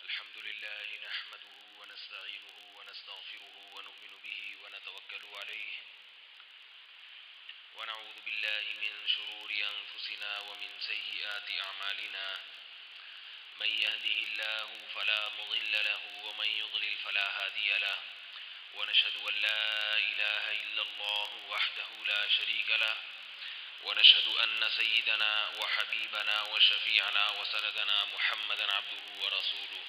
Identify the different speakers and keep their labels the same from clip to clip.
Speaker 1: الحمد لله نحمده ونستعينه ونستغفره ونؤمن به ونتوكل عليه ونعوذ بالله من شرور أنفسنا ومن سيئات أعمالنا من يهده الله فلا مضل له ومن يضلل فلا هادي له ونشهد أن لا إله إلا الله وحده لا شريك له ونشهد أن سيدنا وحبيبنا وشفيعنا وسندنا محمدا عبده ورسوله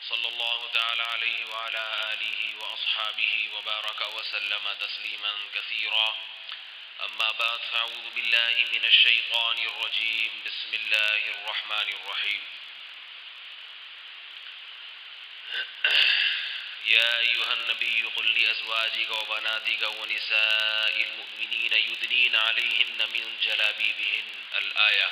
Speaker 1: صلى الله تعالى عليه وعلى آله وأصحابه وبارك وسلم تسليما كثيرا أما بعد فأعوذ بالله من الشيطان الرجيم بسم الله الرحمن الرحيم يا أيها النبي قل لأزواجك وبناتك ونساء المؤمنين يدنين عليهن من جلابيبهن الآية.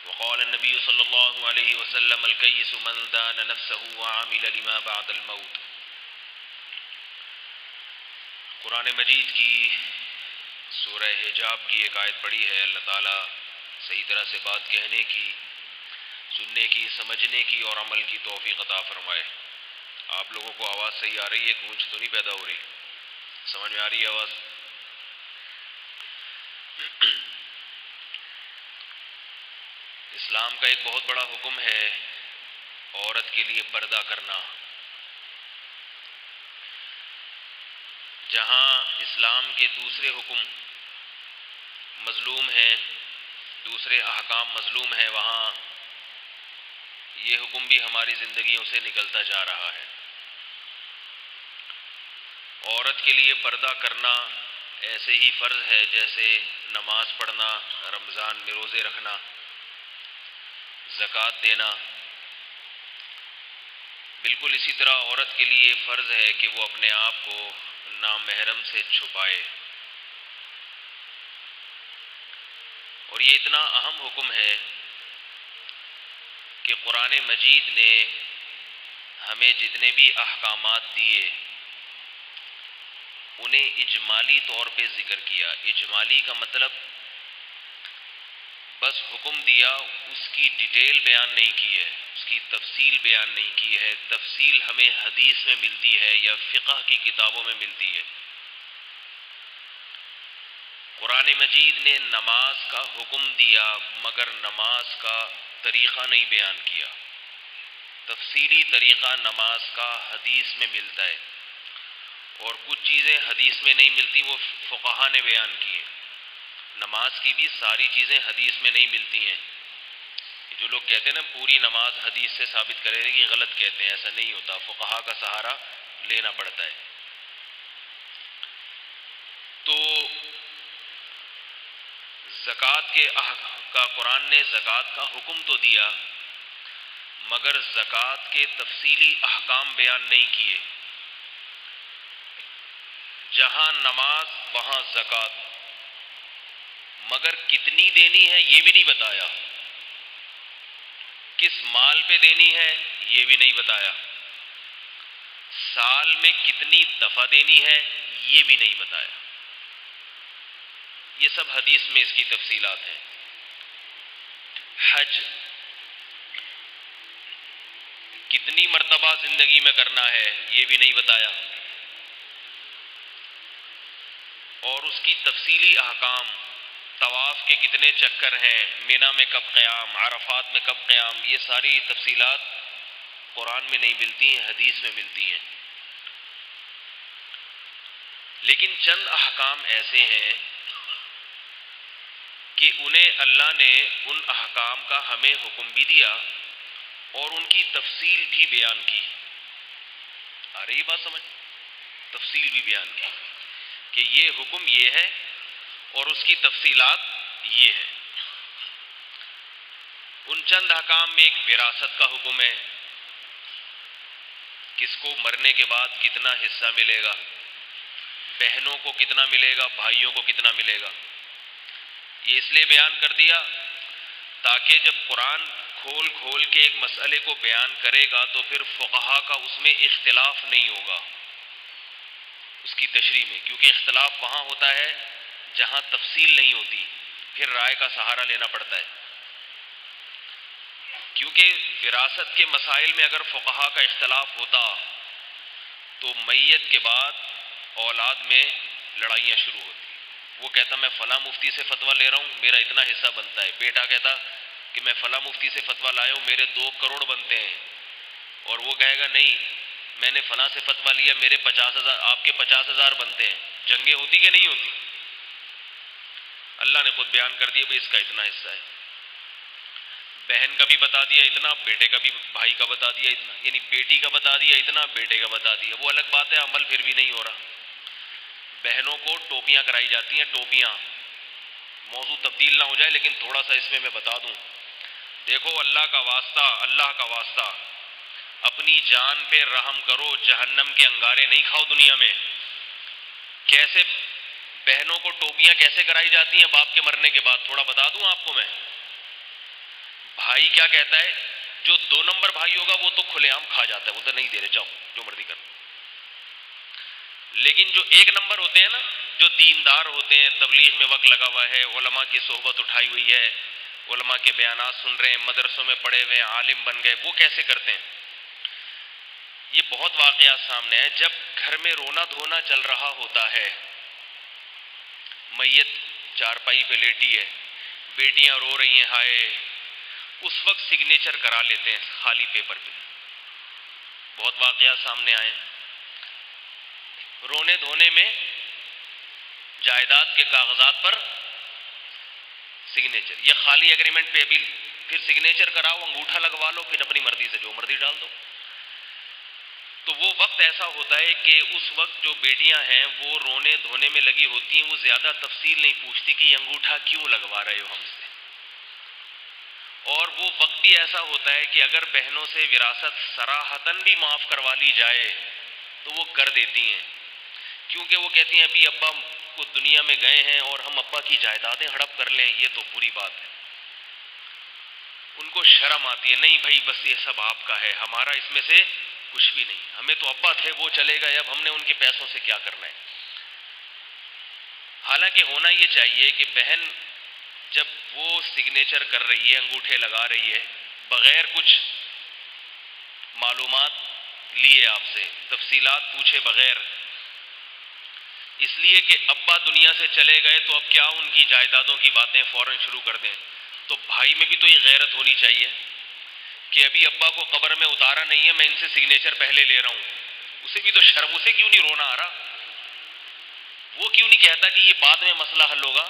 Speaker 1: وقال النبي صلى الله عليه وسلم الكيس من دان نفسه وعمل لما بعد الموت. قرآن مجید کی سورہ حجاب کی ایک آیت پڑھی ہے. اللہ تعالیٰ صحیح طرح سے بات کہنے کی، سننے کی، سمجھنے کی اور عمل کی توفیق عطا فرمائے. آپ لوگوں کو آواز صحیح آ رہی ہے؟ گونج تو نہیں پیدا ہو رہی؟ سمجھ میں آ رہی ہے آواز؟ اسلام کا ایک بہت بڑا حکم ہے عورت کے لیے پردہ کرنا. جہاں اسلام کے دوسرے حکم مظلوم ہیں، دوسرے احکام مظلوم ہیں، وہاں یہ حکم بھی ہماری زندگیوں سے نکلتا جا رہا ہے. عورت کے لیے پردہ کرنا ایسے ہی فرض ہے جیسے نماز پڑھنا، رمضان میں روزے رکھنا، زکوٰۃ دینا. بالکل اسی طرح عورت کے لیے فرض ہے کہ وہ اپنے آپ کو نامحرم سے چھپائے. اور یہ اتنا اہم حکم ہے کہ قرآن مجید نے ہمیں جتنے بھی احکامات دیے انہیں اجمالی طور پہ ذکر کیا. اجمالی کا مطلب بس حکم دیا، اس کی ڈیٹیل بیان نہیں کی ہے، اس کی تفصیل بیان نہیں کی ہے. تفصیل ہمیں حدیث میں ملتی ہے یا فقہ کی کتابوں میں ملتی ہے. قرآن مجید نے نماز کا حکم دیا مگر نماز کا طریقہ نہیں بیان کیا. تفصیلی طریقہ نماز کا حدیث میں ملتا ہے، اور کچھ چیزیں حدیث میں نہیں ملتی، وہ فقہا نے بیان کی ہیں. نماز کی بھی ساری چیزیں حدیث میں نہیں ملتی ہیں. جو لوگ کہتے ہیں نا پوری نماز حدیث سے ثابت کرے گی، غلط کہتے ہیں. ایسا نہیں ہوتا، فقہا کا سہارا لینا پڑتا ہے. تو زکوٰۃ کا قرآن نے زکوٰۃ کا حکم تو دیا مگر زکوٰۃ کے تفصیلی احکام بیان نہیں کیے. جہاں نماز وہاں زکوٰۃ، مگر کتنی دینی ہے یہ بھی نہیں بتایا. کس مال پہ دینی ہے یہ بھی نہیں بتایا. سال میں کتنی دفعہ دینی ہے یہ بھی نہیں بتایا. یہ سب حدیث میں اس کی تفصیلات ہیں. حج کتنی مرتبہ زندگی میں کرنا ہے یہ بھی نہیں بتایا. اور اس کی تفصیلی احکام، طواف کے کتنے چکر ہیں، مینا میں کب قیام، عرفات میں کب قیام، یہ ساری تفصیلات قرآن میں نہیں ملتی ہیں، حدیث میں ملتی ہیں. لیکن چند احکام ایسے ہیں کہ انہیں اللہ نے ان احکام کا ہمیں حکم بھی دیا اور ان کی تفصیل بھی بیان کی. آ رہی ہے بات سمجھ؟ تفصیل بھی بیان کی کہ یہ حکم یہ ہے اور اس کی تفصیلات یہ ہے. ان چند احکام میں ایک وراثت کا حکم ہے، کس کو مرنے کے بعد کتنا حصہ ملے گا، بہنوں کو کتنا ملے گا، بھائیوں کو کتنا ملے گا. یہ اس لیے بیان کر دیا تاکہ جب قرآن کھول کھول کے ایک مسئلے کو بیان کرے گا تو پھر فقہا کا اس میں اختلاف نہیں ہوگا اس کی تشریح میں. کیونکہ اختلاف وہاں ہوتا ہے جہاں تفصیل نہیں ہوتی پھر رائے کا سہارا لینا پڑتا ہے، کیونکہ وراثت کے مسائل میں اگر فقہا کا اختلاف ہوتا تو میت کے بعد اولاد میں لڑائیاں شروع ہوتی. وہ کہتا میں فلاں مفتی سے فتویٰ لے رہا ہوں، میرا اتنا حصہ بنتا ہے. بیٹا کہتا کہ میں فلاں مفتی سے فتویٰ لایا ہوں، میرے 2 کروڑ بنتے ہیں. اور وہ کہے گا نہیں میں نے فلاں سے فتویٰ لیا، میرے 50,000 آپ کے 50,000 بنتے ہیں. جنگیں ہوتی کہ نہیں ہوتی؟ اللہ نے خود بیان کر دیا بھائی اس کا اتنا حصہ ہے. بہن کا بھی بتا دیا اتنا، بیٹے کا بھی، بھائی کا بتا دیا اتنا، یعنی بیٹی کا بتا دیا اتنا، بیٹے کا بتا دیا. وہ الگ بات ہے عمل پھر بھی نہیں ہو رہا. بہنوں کو ٹوپیاں کرائی جاتی ہیں، ٹوپیاں. موضوع تبدیل نہ ہو جائے لیکن تھوڑا سا اس میں بتا دوں. دیکھو اللہ کا واسطہ اپنی جان پہ رحم کرو، جہنم کے انگارے نہیں کھاؤ دنیا میں. کیسے بہنوں کو ٹوپیاں کیسے کرائی جاتی ہیں باپ کے مرنے کے بعد، تھوڑا بتا دوں آپ کو میں. بھائی کیا کہتا ہے، جو 2 نمبر بھائی ہوگا وہ تو کھلے عام کھا جاتا ہے، وہ تو نہیں دے رہے، جاؤ جو مرضی کر. لیکن جو 1 نمبر ہوتے ہیں نا، جو دیندار ہوتے ہیں، تبلیغ میں وقت لگا ہوا ہے، علماء کی صحبت اٹھائی ہوئی ہے، علماء کے بیانات سن رہے ہیں، مدرسوں میں پڑھے ہوئے ہیں، عالم بن گئے، وہ کیسے کرتے ہیں؟ یہ بہت واقعات سامنے ہیں. جب گھر میں رونا دھونا چل رہا ہوتا ہے، میت چارپائی پہ لیٹی ہے، بیٹیاں رو رہی ہیں ہائے، اس وقت سگنیچر کرا لیتے ہیں خالی پیپر پہ. بہت واقعات سامنے آئے. رونے دھونے میں جائیداد کے کاغذات پر سگنیچر، یہ خالی ایگریمنٹ پہ ابھی پھر سگنیچر کراؤ، انگوٹھا لگوا لو، پھر اپنی مرضی سے جو مرضی ڈال دو. تو وہ وقت ایسا ہوتا ہے کہ اس وقت جو بیٹیاں ہیں وہ رونے دھونے میں لگی ہوتی ہیں، وہ زیادہ تفصیل نہیں پوچھتی کہ یہ انگوٹھا کیوں لگوا رہے ہو ہم سے. اور وہ وقت بھی ایسا ہوتا ہے کہ اگر بہنوں سے وراثت صراحتاً بھی معاف کروا لی جائے تو وہ کر دیتی ہیں، کیونکہ وہ کہتی ہیں ابھی ابا کو دنیا میں گئے ہیں اور ہم ابا کی جائیدادیں ہڑپ کر لیں، یہ تو بری بات ہے. ان کو شرم آتی ہے، نہیں بھائی بس یہ سب آپ کا ہے، ہمارا اس میں سے کچھ بھی نہیں، ہمیں تو ابا تھے وہ چلے گئے، اب ہم نے ان کے پیسوں سے کیا کرنا ہے. حالانکہ ہونا یہ چاہیے کہ بہن جب وہ سگنیچر کر رہی ہے، انگوٹھے لگا رہی ہے، بغیر کچھ معلومات لیے آپ سے، تفصیلات پوچھے بغیر، اس لیے کہ ابا دنیا سے چلے گئے تو اب کیا ان کی جائیدادوں کی باتیں فوراً شروع کر دیں. تو بھائی میں بھی تو یہ غیرت ہونی چاہیے کہ ابھی ابا کو قبر میں اتارا نہیں ہے، میں ان سے سگنیچر پہلے لے رہا ہوں. اسے بھی تو شرم، اسے کیوں نہیں رونا آ رہا؟ وہ کیوں نہیں کہتا کہ یہ بعد میں مسئلہ حل ہوگا،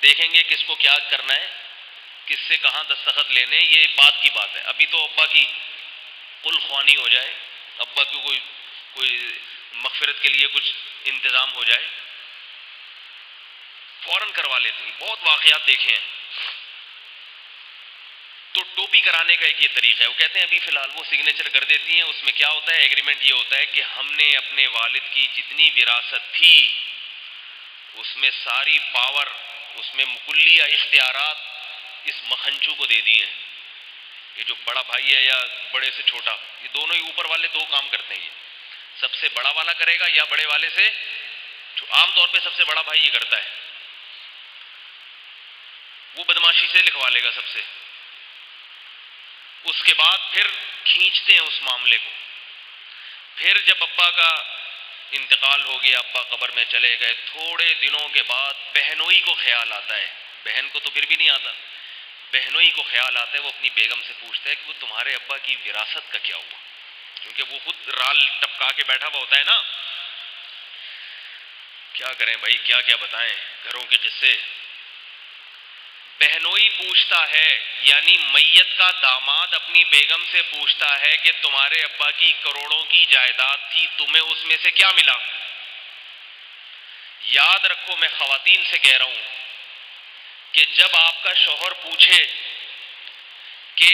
Speaker 1: دیکھیں گے کس کو کیا کرنا ہے، کس سے کہاں دستخط لینے، یہ بعد کی بات ہے. ابھی تو ابا کی قل خوانی ہو جائے، ابا کی کوئی مغفرت کے لیے کچھ انتظام ہو جائے، فوراً کروا لیتے ہیں. بہت واقعات دیکھے ہیں. تو ٹوپی کرانے کا ایک یہ طریقہ ہے. وہ کہتے ہیں ابھی فی الحال وہ سگنیچر کر دیتی ہیں. اس میں کیا ہوتا ہے، ایگریمنٹ یہ ہوتا ہے کہ ہم نے اپنے والد کی جتنی وراثت تھی اس میں ساری پاور، اس میں مکلیہ اختیارات اس مکھنچو کو دے دیے ہیں. یہ جو بڑا بھائی ہے یا بڑے سے چھوٹا، یہ دونوں ہی اوپر والے 2 کام کرتے ہیں. یہ سب سے بڑا والا کرے گا یا بڑے والے سے، عام طور پہ سب سے بڑا بھائی یہ کرتا ہے، وہ بدماشی سے لکھوا لے گا سب سے. اس کے بعد پھر کھینچتے ہیں اس معاملے کو. پھر جب ابا کا انتقال ہو گیا، ابا قبر میں چلے گئے، تھوڑے دنوں کے بعد بہنوئی کو خیال آتا ہے، بہن کو تو پھر بھی نہیں آتا، بہنوئی کو خیال آتا ہے. وہ اپنی بیگم سے پوچھتا ہے کہ وہ تمہارے ابا کی وراثت کا کیا ہوا، کیونکہ وہ خود رال ٹپکا کے بیٹھا ہوا ہوتا ہے نا. کیا کریں بھائی، کیا کیا بتائیں گھروں کے قصے. بہنوئی پوچھتا ہے، یعنی میت کا داماد اپنی بیگم سے پوچھتا ہے کہ تمہارے ابا کی کروڑوں کی جائیداد تھی، تمہیں اس میں سے کیا ملا؟ یاد رکھو، میں خواتین سے کہہ رہا ہوں کہ جب آپ کا شوہر پوچھے کہ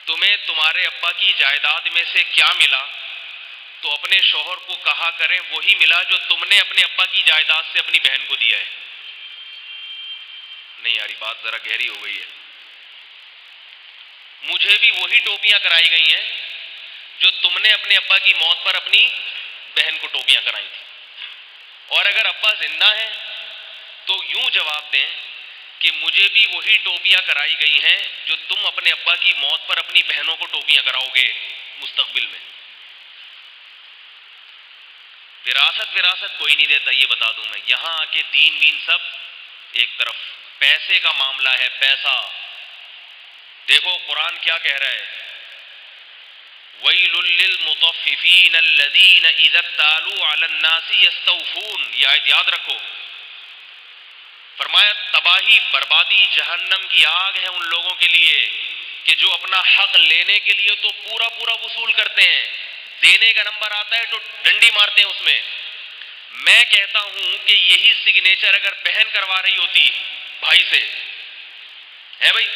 Speaker 1: تمہیں تمہارے ابا کی جائیداد میں سے کیا ملا، تو اپنے شوہر کو کہا کریں وہی ملا جو تم نے اپنے ابا کی جائیداد سے اپنی بہن کو دیا ہے. نہیں یاری بات ذرا گہری ہو گئی ہے. مجھے بھی وہی ٹوپیاں کرائی گئی ہیں جو تم نے اپنے ابا کی موت پر اپنی بہن کو ٹوپیاں کرائی تھی. اور اگر ابا زندہ ہیں تو یوں جواب دیں کہ مجھے بھی وہی ٹوپیاں کرائی گئی ہیں جو تم اپنے ابا کی موت پر اپنی بہنوں کو ٹوپیاں کراؤ گے مستقبل میں. وراثت کوئی نہیں دیتا، یہ بتا دوں میں. یہاں آ کے دین وین سب ایک طرف، پیسے کا معاملہ ہے، پیسہ. دیکھو قرآن کیا کہہ رہا ہے، وَيْلٌ لِّلْمُطَفِّفِينَ الَّذِينَ إِذَا اكْتَالُوا عَلَى النَّاسِ يَسْتَوْفُونَ. یہ آیت یاد رکھو. فرمایا تباہی، بربادی، جہنم کی آگ ہے ان لوگوں کے لیے کہ جو اپنا حق لینے کے لیے تو پورا پورا وصول کرتے ہیں، دینے کا نمبر آتا ہے تو ڈنڈی مارتے ہیں اس میں. میں کہتا ہوں کہ یہی سگنیچر اگر بہن کروا رہی ہوتی بھائی سے، ہے بھائی،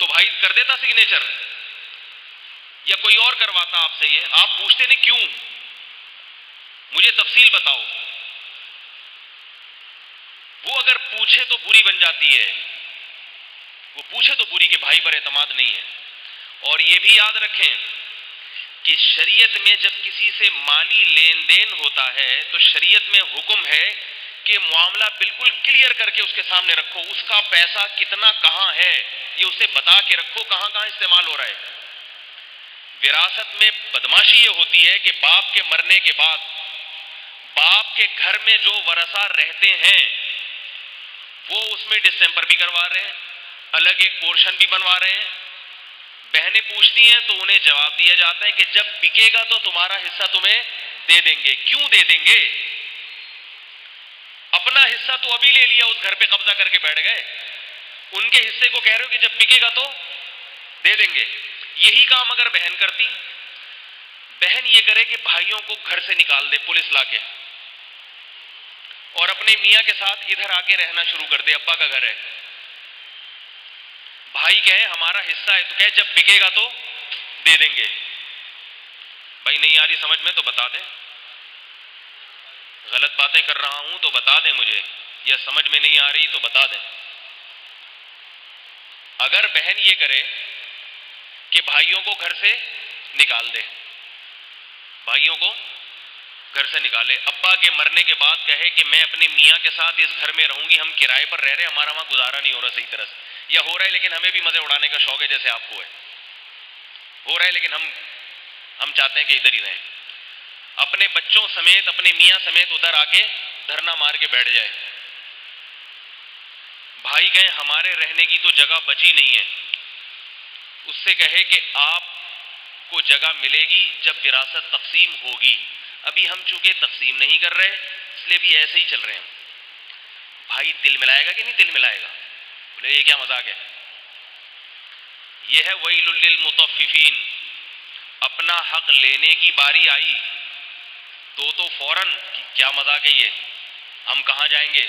Speaker 1: تو بھائی کر دیتا سگنیچر، یا کوئی اور کرواتا آپ سے؟ یہ آپ پوچھتے نہیں کیوں؟ مجھے تفصیل بتاؤ. وہ اگر پوچھے تو بری بن جاتی ہے، وہ پوچھے تو بری کہ بھائی پر اعتماد نہیں ہے. اور یہ بھی یاد رکھیں کہ شریعت میں جب کسی سے مالی لین دین ہوتا ہے تو شریعت میں حکم ہے کہ معاملہ بالکل کلیئر کر کے اس کے سامنے رکھو. اس کا پیسہ کتنا کہاں ہے یہ اسے بتا کے رکھو، کہاں کہاں استعمال ہو رہا ہے. وراثت میں بدماشی یہ ہوتی ہے کہ باپ کے مرنے کے بعد باپ کے گھر میں جو ورثہ رہتے ہیں وہ اس میں ڈسٹمپر بھی کروا رہے ہیں، الگ ایک پورشن بھی بنوا رہے ہیں. بہنیں پوچھتی ہیں تو انہیں جواب دیا جاتا ہے کہ جب بکے گا تو تمہارا حصہ تمہیں دے دیں گے. کیوں دے دیں گے؟ اپنا حصہ تو ابھی لے لیا، اس گھر پہ قبضہ کر کے بیٹھ گئے، ان کے حصے کو کہہ رہے ہو کہ جب بکے گا تو دے دیں گے. یہی کام اگر بہن کرتی، بہن یہ کرے کہ بھائیوں کو گھر سے نکال دے پولیس لا کے، اور اپنے میاں کے ساتھ ادھر آ کے رہنا شروع کر دے. ابا کا گھر ہے، بھائی کہے ہمارا حصہ ہے، تو کہے جب بکے گا تو دے دیں گے. بھائی نہیں آ رہی سمجھ میں تو بتا دیں، غلط باتیں کر رہا ہوں تو بتا دیں مجھے، یا سمجھ میں نہیں آ رہی تو بتا دیں. اگر بہن یہ کرے کہ بھائیوں کو گھر سے نکال دے، بھائیوں کو گھر سے نکالے، ابا کے مرنے کے بعد کہے کہ میں اپنے میاں کے ساتھ اس گھر میں رہوں گی، ہم کرائے پر رہ رہے ہیں، ہمارا وہاں گزارا نہیں ہو رہا صحیح طرح سے، یا ہو رہا ہے لیکن ہمیں بھی مزے اڑانے کا شوق ہے جیسے آپ کو ہے، ہو رہا ہے لیکن ہم چاہتے ہیں کہ ادھر ہی رہیں. اپنے بچوں سمیت، اپنے میاں سمیت ادھر آ کے دھرنا مار کے بیٹھ جائے. بھائی کہیں ہمارے رہنے کی تو جگہ بچی نہیں ہے، اس سے کہے کہ آپ کو جگہ ملے گی جب وراثت تقسیم ہوگی، ابھی ہم چونکہ تقسیم نہیں کر رہے اس لیے بھی ایسے ہی چل رہے ہیں. بھائی تل ملائے گا کہ نہیں تل ملائے گا؟ بولے یہ کیا مذاق ہے. یہ ہے ویل للمطففین. اپنا حق لینے کی باری آئی تو فوراً کیا مذاق ہے یہ، ہم کہاں جائیں گے.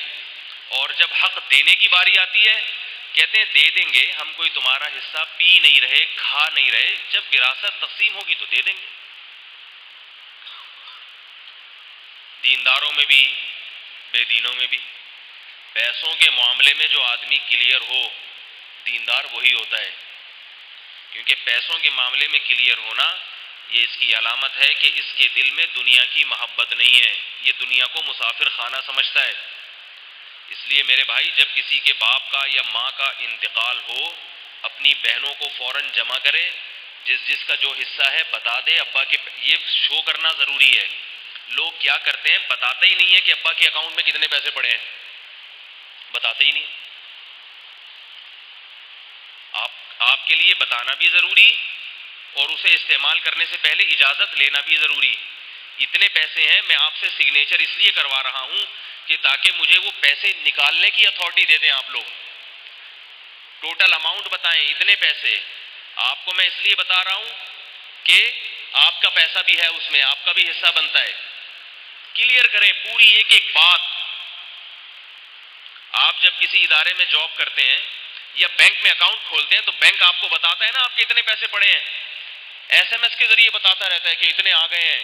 Speaker 1: اور جب حق دینے کی باری آتی ہے کہتے ہیں دے دیں گے، ہم کوئی تمہارا حصہ پی نہیں رہے، کھا نہیں رہے، جب وراثت تقسیم ہوگی تو دے دیں گے. دینداروں میں بھی بے دینوں میں بھی پیسوں کے معاملے میں جو آدمی کلیئر ہو دیندار وہی ہوتا ہے، کیونکہ پیسوں کے معاملے میں کلیئر ہونا یہ اس کی علامت ہے کہ اس کے دل میں دنیا کی محبت نہیں ہے، یہ دنیا کو مسافر خانہ سمجھتا ہے. اس لیے میرے بھائی جب کسی کے باپ کا یا ماں کا انتقال ہو اپنی بہنوں کو فوراً جمع کرے، جس کا جو حصہ ہے بتا دے. ابا کے یہ شو کرنا ضروری ہے. لوگ کیا کرتے ہیں، بتاتے ہی نہیں ہے کہ ابا کے اکاؤنٹ میں کتنے پیسے پڑے ہیں، بتاتے ہی نہیں. آپ کے لیے بتانا بھی ضروری اور اسے استعمال کرنے سے پہلے اجازت لینا بھی ضروری. اتنے پیسے ہیں، میں آپ سے سگنیچر اس لیے کروا رہا ہوں کہ تاکہ مجھے وہ پیسے نکالنے کی اتھارٹی دے دیں. آپ لوگ ٹوٹل اماؤنٹ بتائیں، اتنے پیسے. آپ کو میں اس لیے بتا رہا ہوں کہ آپ کا پیسہ بھی ہے اس میں، آپ کا بھی حصہ بنتا ہے. کلیئر کریں پوری ایک ایک بات. آپ جب کسی ادارے میں جاب کرتے ہیں یا بینک میں اکاؤنٹ کھولتے ہیں تو بینک آپ کو بتاتا ہے نا آپ کے اتنے پیسے پڑے ہیں، ایس ایم ایس کے ذریعے بتاتا رہتا ہے کہ اتنے آ گئے ہیں،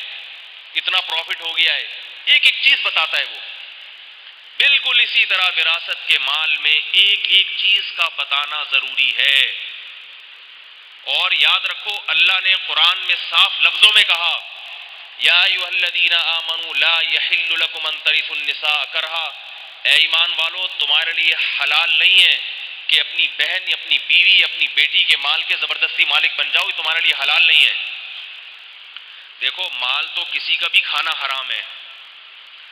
Speaker 1: اتنا پروفٹ ہو گیا ہے، ایک ایک چیز بتاتا ہے وہ. بالکل اسی طرح وراثت کے مال میں ایک ایک چیز کا بتانا ضروری ہے. اور یاد رکھو اللہ نے قرآن میں صاف لفظوں میں کہا یا ایھا الذین آمنوا لا یحل لکم ان ترثوا النساء کرہا، اے ایمان والو تمہارے لیے حلال نہیں ہے کہ اپنی بہن یا اپنی بیوی یا اپنی بیٹی کے مال کے زبردستی مالک بن جاؤ، یہ تمہارے لیے حلال نہیں ہے۔ دیکھو مال تو کسی کا بھی کھانا حرام ہے،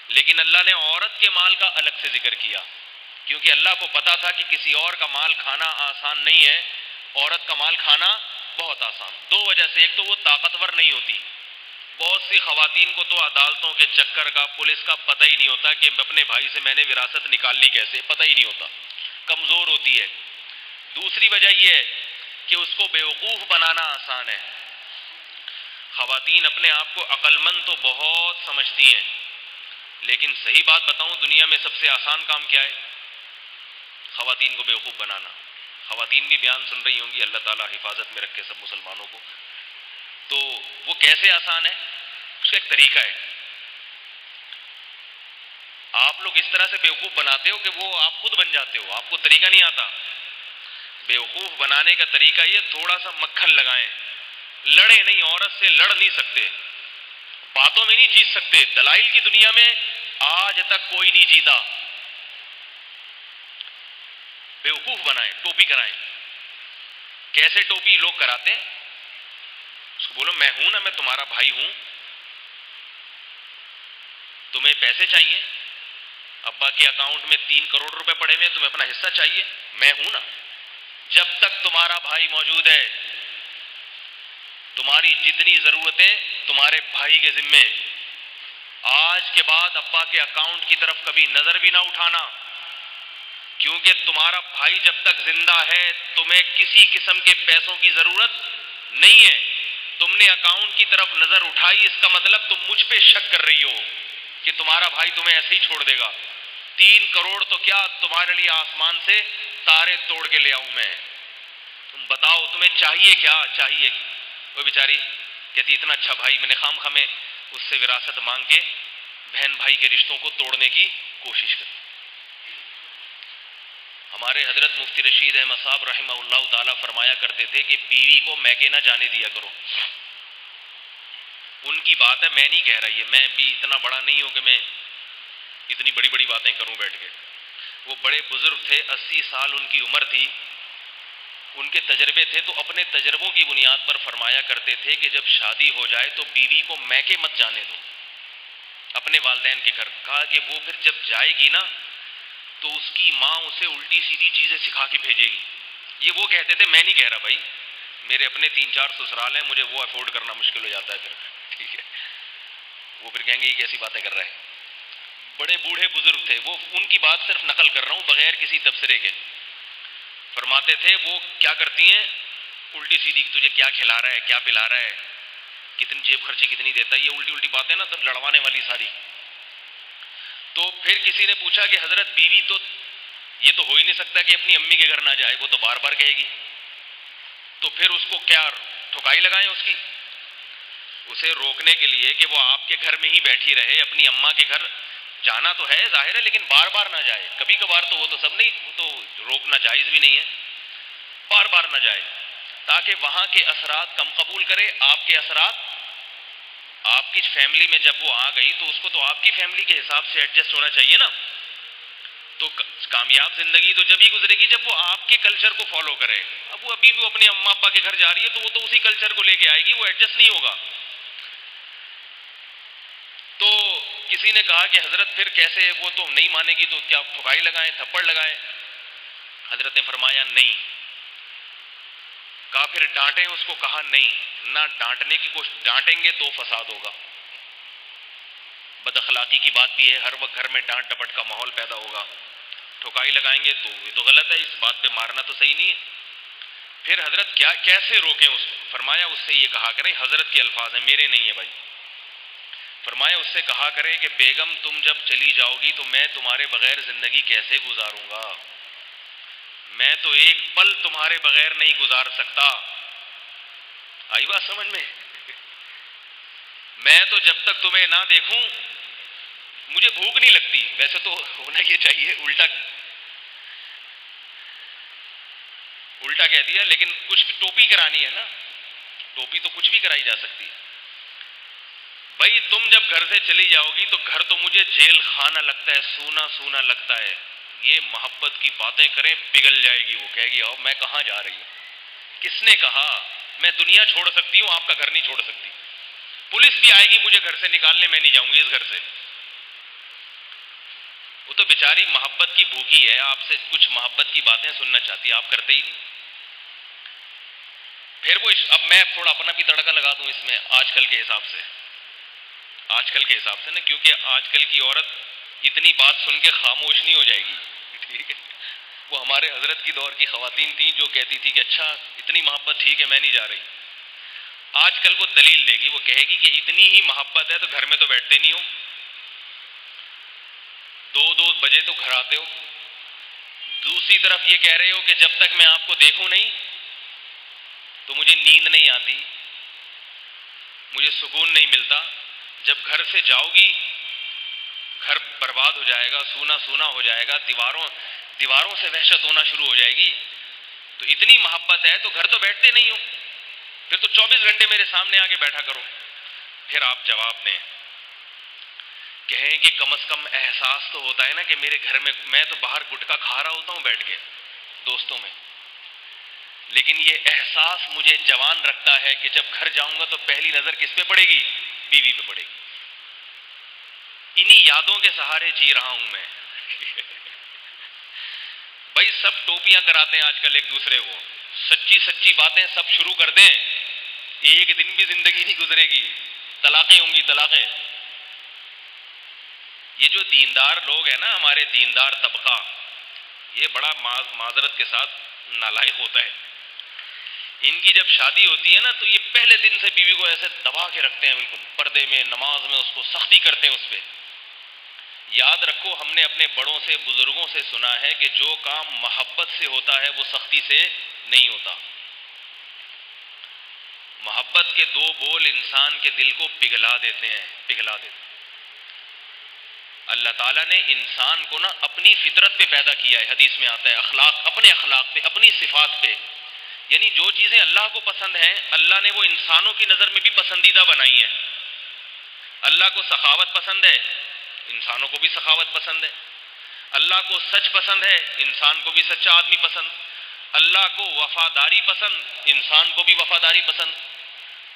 Speaker 1: لیکن اللہ نے عورت کے مال کا الگ سے ذکر کیا، کیونکہ اللہ کو پتا تھا کہ کسی اور کا مال کھانا آسان نہیں ہے، عورت کا مال کھانا بہت آسان۔ دو وجہ سے، ایک تو وہ طاقتور نہیں ہوتی، بہت سی خواتین کو تو عدالتوں کے چکر کا، پولیس کا پتہ ہی نہیں ہوتا کہ اپنے بھائی سے میں نے وراثت نکال لی کیسے، پتہ ہی نہیں ہوتا، کمزور ہوتی ہے۔ دوسری وجہ یہ ہے کہ اس کو بیوقوف بنانا آسان ہے۔ خواتین اپنے آپ کو عقل مند تو بہت سمجھتی ہیں، لیکن صحیح بات بتاؤں دنیا میں سب سے آسان کام کیا ہے؟ خواتین کو بیوقوف بنانا۔ خواتین بھی بیان سن رہی ہوں گی، اللہ تعالیٰ حفاظت میں رکھے سب مسلمانوں کو۔ تو وہ کیسے آسان ہے؟ اس کا ایک طریقہ ہے۔ آپ لوگ اس طرح سے بیوقوف بناتے ہو کہ وہ آپ خود بن جاتے ہو، آپ کو طریقہ نہیں آتا۔ بیوقوف بنانے کا طریقہ یہ، تھوڑا سا مکھن لگائیں، لڑیں نہیں، عورت سے لڑ نہیں سکتے، باتوں میں نہیں جیت سکتے، دلائل کی دنیا میں آج تک کوئی نہیں جیتا۔ بیوقوف بنائیں، ٹوپی کرائیں۔ کیسے ٹوپی لوگ کراتے ہیں؟ اس کو بولو میں ہوں نا، میں تمہارا بھائی ہوں، تمہیں پیسے چاہیے، ابا کے اکاؤنٹ میں 3 کروڑ روپے پڑے ہوئے ہیں، تمہیں اپنا حصہ چاہیے، میں ہوں نا۔ جب تک تمہارا بھائی موجود ہے، تمہاری جتنی ضرورتیں تمہارے بھائی کے ذمے۔ آج کے بعد ابا کے اکاؤنٹ کی طرف کبھی نظر بھی نہ اٹھانا، کیونکہ تمہارا بھائی جب تک زندہ ہے تمہیں کسی قسم کے پیسوں کی ضرورت نہیں ہے۔ تم نے اکاؤنٹ کی طرف نظر اٹھائی، اس کا مطلب تم مجھ پہ شک کر رہی ہو کہ تمہارا بھائی تمہیں ایسے ہی چھوڑ دے گا۔ 3 کروڑ تو کیا، تمہارے لیے آسمان سے تارے توڑ کے لے آؤں میں۔ تم بتاؤ تمہیں چاہیے کیا؟ چاہیے وہ بیچاری کہتی اتنا اچھا بھائی، میں نے خام خامے اس سے وراثت مانگ کے بہن بھائی کے رشتوں کو توڑنے کی کوشش کی۔ ہمارے حضرت مفتی رشید احمد صاحب رحمہ اللہ تعالیٰ فرمایا کرتے تھے کہ بیوی کو میکے نہ جانے دیا کرو۔ ان کی بات ہے، میں نہیں کہہ رہی ہے، میں بھی اتنا بڑا نہیں ہوں کہ میں اتنی بڑی بڑی باتیں کروں بیٹھ کے۔ وہ بڑے بزرگ تھے، 80 سال ان کی عمر تھی، ان کے تجربے تھے، تو اپنے تجربوں کی بنیاد پر فرمایا کرتے تھے کہ جب شادی ہو جائے تو بیوی کو میکے مت جانے دو، اپنے والدین کے گھر۔ کہا کہ وہ پھر جب جائے گی نا تو اس کی ماں اسے الٹی سیدھی چیزیں سکھا کے بھیجے گی۔ یہ وہ کہتے تھے، میں نہیں کہہ رہا بھائی، میرے اپنے 3-4 سسرال ہیں، مجھے وہ افورڈ کرنا مشکل ہو جاتا ہے پھر، ٹھیک ہے؟ وہ پھر کہیں گے یہ کیسی باتیں کر رہا ہے۔ بڑے بوڑھے بزرگ تھے، وہ ان کی بات صرف نقل کر رہا ہوں بغیر کسی تبصرے کے۔ فرماتے تھے وہ کیا کرتی ہیں، الٹی سیدھی، تجھے کیا کھلا رہا ہے، کیا پلا رہا ہے، کتنی جیب خرچی کتنی دیتا ہے، یہ الٹی الٹی باتیں نا، تب لڑوانے والی ساری۔ تو پھر کسی نے پوچھا کہ حضرت بیوی تو یہ تو ہو ہی نہیں سکتا کہ اپنی امی کے گھر نہ جائے، وہ تو بار بار کہے گی، تو پھر اس کو کیا ٹھکائی لگائیں اس کی؟ اسے روکنے کے لیے کہ وہ آپ کے گھر میں ہی بیٹھی رہے، اپنی اماں کے گھر جانا تو ہے ظاہر ہے، لیکن بار بار نہ جائے، کبھی کبھار تو وہ تو سب نہیں، وہ تو روکنا جائز بھی نہیں ہے، بار بار نہ جائے، تاکہ وہاں کے اثرات کم قبول کرے۔ آپ کے اثرات آپ کی فیملی میں جب وہ آ گئی تو اس کو تو آپ کی فیملی کے حساب سے ایڈجسٹ ہونا چاہیے نا۔ تو کامیاب زندگی تو جب ہی گزرے گی جب وہ آپ کے کلچر کو فالو کرے۔ اب وہ ابھی بھی اپنے اماں ابا کے گھر جا رہی ہے تو وہ تو اسی کلچر کو لے کے آئے گی، وہ ایڈجسٹ نہیں ہوگا۔ تو کسی نے کہا کہ حضرت پھر کیسے، وہ تو نہیں مانے گی تو کیا ٹھکائی لگائیں، تھپڑ لگائیں؟ حضرت نے فرمایا نہیں۔ کہا پھر ڈانٹیں اس کو؟ کہا نہیں، نہ ڈانٹنے کی کوشش، ڈانٹیں گے تو فساد ہوگا، بد اخلاقی کی بات بھی ہے، ہر وقت گھر میں ڈانٹ ڈپٹ کا ماحول پیدا ہوگا، ٹھکائی لگائیں گے تو یہ تو غلط ہے، اس بات پہ مارنا تو صحیح نہیں ہے۔ پھر حضرت کیسے روکیں اس کو؟ فرمایا اس سے یہ کہا کریں، حضرت کے الفاظ ہیں، میرے نہیں ہیں بھائی، فرمایا اس سے کہا کریں کہ بیگم تم جب چلی جاؤ گی تو میں تمہارے بغیر زندگی کیسے گزاروں گا، میں تو ایک پل تمہارے بغیر نہیں گزار سکتا۔ آئی بات سمجھ میں؟ میں تو جب تک تمہیں نہ دیکھوں مجھے بھوک نہیں لگتی۔ ویسے تو ہونا یہ چاہیے الٹا کہہ دیا، لیکن کچھ بھی ٹوپی کرانی ہے نا، ٹوپی تو کچھ بھی کرائی جا سکتی ہے۔ بھائی تم جب گھر سے چلی جاؤ گی تو گھر تو مجھے جیل خانہ لگتا ہے، سونا سونا لگتا ہے. یہ محبت کی باتیں کریں پگھل جائے گی. وہ کہے گی او میں کہاں جا رہی ہوں؟ کس نے کہا؟ میں دنیا چھوڑ سکتی ہوں، آپ کا گھر نہیں چھوڑ سکتی. پولیس بھی آئے گی مجھے گھر سے نکالنے، میں نہیں جاؤں گی اس گھر سے. وہ تو بیچاری محبت کی بھوکی ہے، آپ سے کچھ محبت کی باتیں سننا چاہتی ہے، آپ کرتے ہی نہیں. پھر وہ اب میں تھوڑا اپنا بھی تڑکا لگا دوں اس میں آج کل کے حساب سے نا، کیونکہ آج کل کی عورت اتنی بات سن کے خاموش نہیں ہو جائے گی. ٹھیک ہے، وہ ہمارے حضرت کی دور کی خواتین تھیں جو کہتی تھی کہ اچھا اتنی محبت ٹھیک ہے میں نہیں جا رہی. آج کل وہ دلیل دے گی، وہ کہے گی کہ اتنی ہی محبت ہے تو گھر میں تو بیٹھتے نہیں ہو، 2 بجے تو گھر آتے ہو. دوسری طرف یہ کہہ رہے ہو کہ جب تک میں آپ کو دیکھوں نہیں تو مجھے نیند نہیں آتی، مجھے سکون نہیں ملتا. جب گھر سے جاؤ گی گھر برباد ہو جائے گا، سونا سونا ہو جائے گا، دیواروں سے وحشت ہونا شروع ہو جائے گی. تو اتنی محبت ہے تو گھر تو بیٹھتے نہیں ہو، پھر تو 24 گھنٹے میرے سامنے آ کے بیٹھا کرو. پھر آپ جواب دیں، کہیں کہ کم از کم احساس تو ہوتا ہے نا کہ میرے گھر میں تو باہر گٹکا کھا رہا ہوتا ہوں بیٹھ کے دوستوں میں، لیکن یہ احساس مجھے جوان رکھتا ہے کہ جب گھر جاؤں گا تو پہلی نظر کس پہ پڑے گی؟ بیوی پہ پڑے گی. انہی یادوں کے سہارے جی رہا ہوں میں. بھائی سب ٹوپیاں کراتے ہیں آج کل ایک دوسرے کو، سچی باتیں سب شروع کر دیں، ایک دن بھی زندگی نہیں گزرے گی، طلاقیں ہوں گی طلاقیں. یہ جو دیندار لوگ ہیں نا، ہمارے دیندار طبقہ، یہ بڑا معذرت کے ساتھ نالائق ہوتا ہے. ان کی جب شادی ہوتی ہے نا تو یہ پہلے دن سے بیوی کو ایسے دبا کے رکھتے ہیں، بالکل پردے میں، نماز میں اس کو سختی کرتے ہیں اس پہ. یاد رکھو ہم نے اپنے بڑوں سے بزرگوں سے سنا ہے کہ جو کام محبت سے ہوتا ہے وہ سختی سے نہیں ہوتا. محبت کے 2 بول انسان کے دل کو پگھلا دیتے ہیں. اللہ تعالیٰ نے انسان کو نا اپنی فطرت پہ پیدا کیا ہے، حدیث میں آتا ہے اپنے اخلاق پہ، اپنی صفات پہ. یعنی جو چیزیں اللہ کو پسند ہیں اللہ نے وہ انسانوں کی نظر میں بھی پسندیدہ بنائی ہیں. اللہ کو سخاوت پسند ہے، انسانوں کو بھی سخاوت پسند ہے. اللہ کو سچ پسند ہے، انسان کو بھی سچا آدمی پسند. اللہ کو وفاداری پسند، انسان کو بھی وفاداری پسند.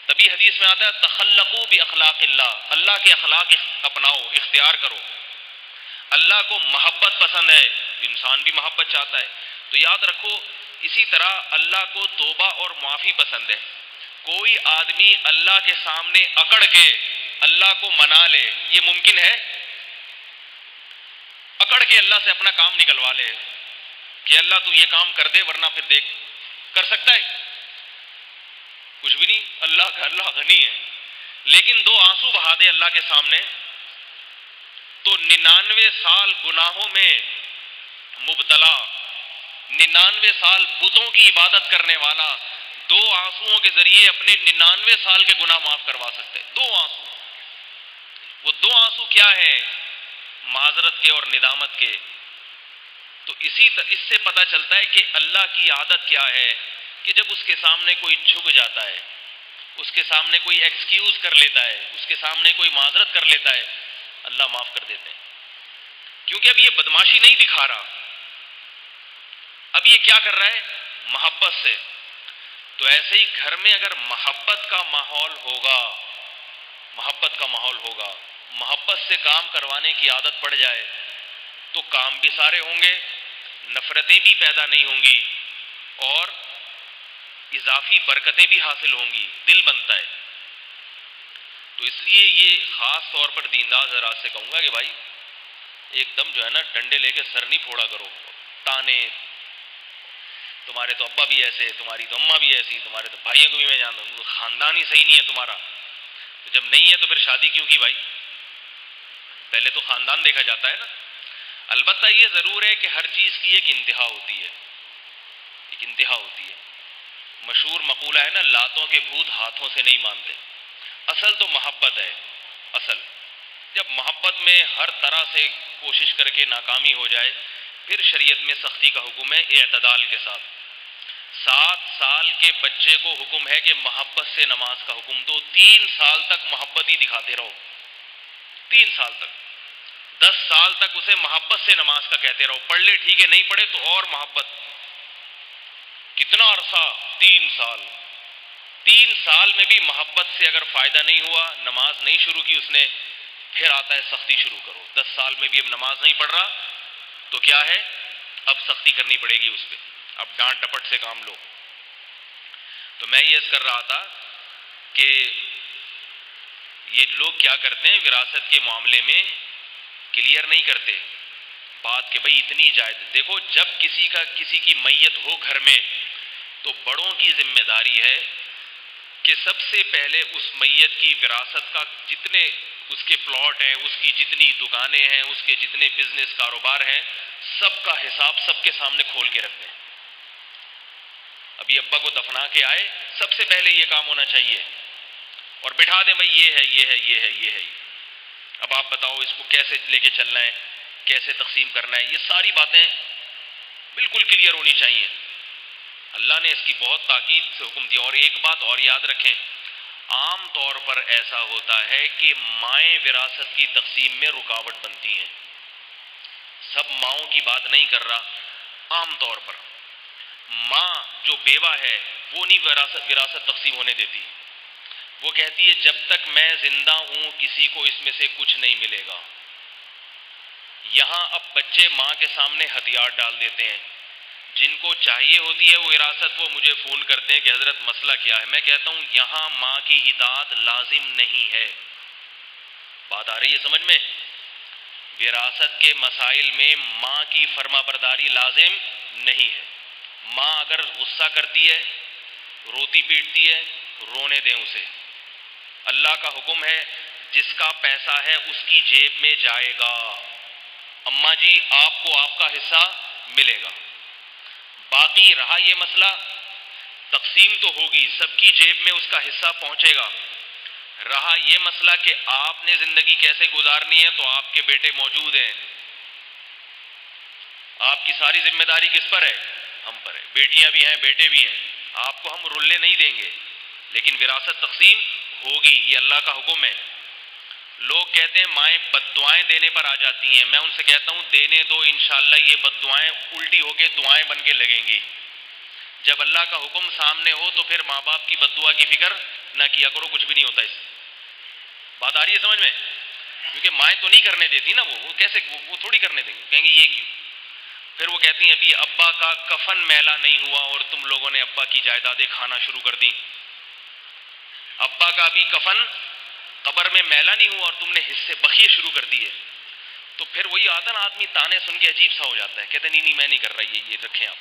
Speaker 1: تبھی حدیث میں آتا ہے تخلقوا باخلاق اللہ، اللہ کے اخلاق اپناؤ، اختیار کرو. اللہ کو محبت پسند ہے، انسان بھی محبت چاہتا ہے. تو یاد رکھو اسی طرح اللہ کو توبہ اور معافی پسند ہے. کوئی آدمی اللہ کے سامنے اکڑ کے اللہ کو منا لے، یہ ممکن ہے؟ اکڑ کے اللہ سے اپنا کام نکلوا لے کہ اللہ تو یہ کام کر دے ورنہ پھر دیکھ، کر سکتا ہے؟ کچھ بھی نہیں. اللہ غنی ہے، لیکن 2 آنسو بہا دے اللہ کے سامنے تو 99 سال گناہوں میں مبتلا، 99 سال بتوں کی عبادت کرنے والا 2 آنسوؤں کے ذریعے اپنے 99 سال کے گناہ معاف کروا سکتے. 2 آنسو. وہ 2 آنسو کیا ہیں؟ معذرت کے اور ندامت کے. تو اس سے پتہ چلتا ہے کہ اللہ کی عادت کیا ہے کہ جب اس کے سامنے کوئی جھک جاتا ہے، اس کے سامنے کوئی ایکسکیوز کر لیتا ہے، اس کے سامنے کوئی معذرت کر لیتا ہے، اللہ معاف کر دیتے ہیں. کیونکہ اب یہ بدماشی نہیں دکھا رہا، اب یہ کیا کر رہا ہے؟ محبت سے. تو ایسے ہی گھر میں اگر محبت کا ماحول ہوگا، محبت سے کام کروانے کی عادت پڑ جائے تو کام بھی سارے ہوں گے، نفرتیں بھی پیدا نہیں ہوں گی اور اضافی برکتیں بھی حاصل ہوں گی، دل بنتا ہے. تو اس لیے یہ خاص طور پر دیندار حضرات سے کہوں گا کہ بھائی ایک دم جو ہے نا ڈنڈے لے کے سر نہیں پھوڑا کرو، تانے تمہارے تو ابا بھی ایسے، تمہاری تو اماں بھی ایسی، تمہارے تو بھائیوں کو بھی میں جانتا ہوں، خاندان ہی صحیح نہیں ہے تمہارا. تو جب نہیں ہے تو پھر شادی کیوں کی بھائی؟ پہلے تو خاندان دیکھا جاتا ہے نا. البتہ یہ ضرور ہے کہ ہر چیز کی ایک انتہا ہوتی ہے، مشہور مقولہ ہے نا، لاتوں کے بھوت ہاتھوں سے نہیں مانتے. اصل تو محبت ہے. جب محبت میں ہر طرح سے کوشش کر کے ناکامی ہو جائے پھر شریعت میں سختی کا حکم ہے اعتدال کے ساتھ. 7 سال کے بچے کو حکم ہے کہ محبت سے نماز کا حکم دو، 3 سال تک محبت ہی دکھاتے رہو، 3 سال تک، 10 سال تک اسے محبت سے نماز کا کہتے رہو، پڑھ لے ٹھیک ہے، نہیں پڑھے تو اور محبت. کتنا عرصہ؟ 3 سال. 3 سال میں بھی محبت سے اگر فائدہ نہیں ہوا، نماز نہیں شروع کی اس نے، پھر آتا ہے سختی شروع کرو. 10 سال میں بھی اب نماز نہیں پڑھ رہا تو کیا ہے، اب سختی کرنی پڑے گی اس پہ، اب ڈانٹ ڈپٹ سے کام لو. تو میں یہ عرض کر رہا تھا کہ یہ لوگ کیا کرتے ہیں وراثت کے معاملے میں کلیئر نہیں کرتے بات کہ بھئی اتنی جائیداد. دیکھو جب کسی کی میت ہو گھر میں تو بڑوں کی ذمہ داری ہے کہ سب سے پہلے اس میت کی وراثت کا جتنے اس کے پلاٹ ہیں، اس کی جتنی دکانیں ہیں، اس کے جتنے بزنس کاروبار ہیں، سب کا حساب سب کے سامنے کھول کے رکھ دیں. ابھی ابا کو دفنا کے آئے، سب سے پہلے یہ کام ہونا چاہیے، اور بٹھا دیں بھائی یہ ہے یہ ہے یہ ہے یہ ہے. اب آپ بتاؤ اس کو کیسے لے کے چلنا ہے، کیسے تقسیم کرنا ہے، یہ ساری باتیں بالکل کلیئر ہونی چاہیے. اللہ نے اس کی بہت تاکید سے حکم دیا. اور ایک بات اور یاد رکھیں، عام طور پر ایسا ہوتا ہے کہ مائیں وراثت کی تقسیم میں رکاوٹ بنتی ہیں. سب ماؤں کی بات نہیں کر رہا، عام طور پر ماں جو بیوہ ہے وہ نہیں وراثت تقسیم ہونے دیتی. وہ کہتی ہے جب تک میں زندہ ہوں کسی کو اس میں سے کچھ نہیں ملے گا. یہاں اب بچے ماں کے سامنے ہتھیار ڈال دیتے ہیں، جن کو چاہیے ہوتی ہے وہ وراثت، وہ مجھے فون کرتے ہیں کہ حضرت مسئلہ کیا ہے. میں کہتا ہوں یہاں ماں کی اطاعت لازم نہیں ہے. بات آ رہی ہے سمجھ میں؟ وراثت کے مسائل میں ماں کی فرما برداری لازم نہیں ہے. ماں اگر غصہ کرتی ہے، روتی پیٹتی ہے، رونے دیں اسے. اللہ کا حکم ہے جس کا پیسہ ہے اس کی جیب میں جائے گا. اماں جی آپ کو آپ کا حصہ ملے گا. باقی رہا یہ مسئلہ، تقسیم تو ہوگی، سب کی جیب میں اس کا حصہ پہنچے گا. رہا یہ مسئلہ کہ آپ نے زندگی کیسے گزارنی ہے، تو آپ کے بیٹے موجود ہیں. آپ کی ساری ذمہ داری کس پر ہے؟ ہم پر ہے. بیٹیاں بھی ہیں، بیٹے بھی ہیں. آپ کو ہم رلے نہیں دیں گے، لیکن وراثت تقسیم ہوگی، یہ اللہ کا حکم ہے. لوگ کہتے ہیں مائیں بد دعائیں دینے پر آ جاتی ہیں. میں ان سے کہتا ہوں دینے دو، انشاءاللہ یہ بد دعائیں الٹی ہو کے دعائیں بن کے لگیں گی. جب اللہ کا حکم سامنے ہو تو پھر ماں باپ کی بد دعا کی فکر نہ کیا کرو، کچھ بھی نہیں ہوتا اس سے. بات آ رہی ہے سمجھ میں؟ کیونکہ مائیں تو نہیں کرنے دیتی نا، وہ کیسے، وہ تھوڑی کرنے دیں گے. کہیں گے یہ کیوں؟ پھر وہ کہتی ہیں ابھی ابا کا کفن میلا نہیں ہوا اور تم لوگوں نے ابا کی جائیدادیں کھانا شروع کر دیں. ابا کا ابھی کفن قبر میں میلا نہیں ہوا اور تم نے حصے بخیے شروع کر دیے. تو پھر وہی آتا نا، آدمی تانے سن کے عجیب سا ہو جاتا ہے، کہتے نہیں میں نہیں کر رہا، یہ رکھیں آپ.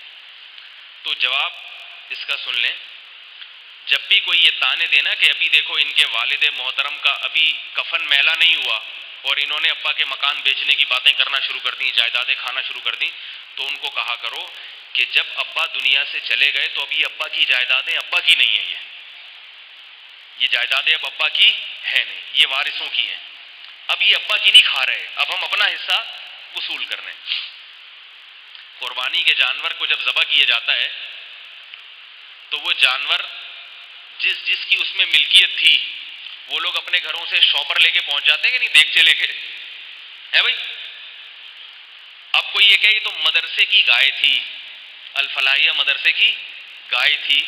Speaker 1: تو جواب اس کا سن لیں. جب بھی کوئی یہ تانے دینا کہ ابھی دیکھو ان کے والد محترم کا ابھی کفن میلا نہیں ہوا اور انہوں نے ابا کے مکان بیچنے کی باتیں کرنا شروع کر دیں، جائیدادیں کھانا شروع کر دیں، تو ان کو کہا کرو کہ جب ابا دنیا سے چلے گئے تو ابھی ابا کی جائیدادیں ابا کی نہیں ہیں. یہ جائیدادیں اب ابا کی ہے نہیں، یہ وارثوں کی ہیں. اب یہ ابا کی نہیں کھا رہے، اب ہم اپنا حصہ وصول کر رہے ہیں. قربانی کے جانور کو جب ذبح کیا جاتا ہے تو وہ جانور جس کی اس میں ملکیت تھی، وہ لوگ اپنے گھروں سے شاپر لے کے پہنچ جاتے ہیں کہ نہیں، دیگچے لے کے، ہے بھائی. اب کوئی یہ کہ یہ تو مدرسے کی گائے تھی، الفلاحیہ مدرسے کی گائے تھی،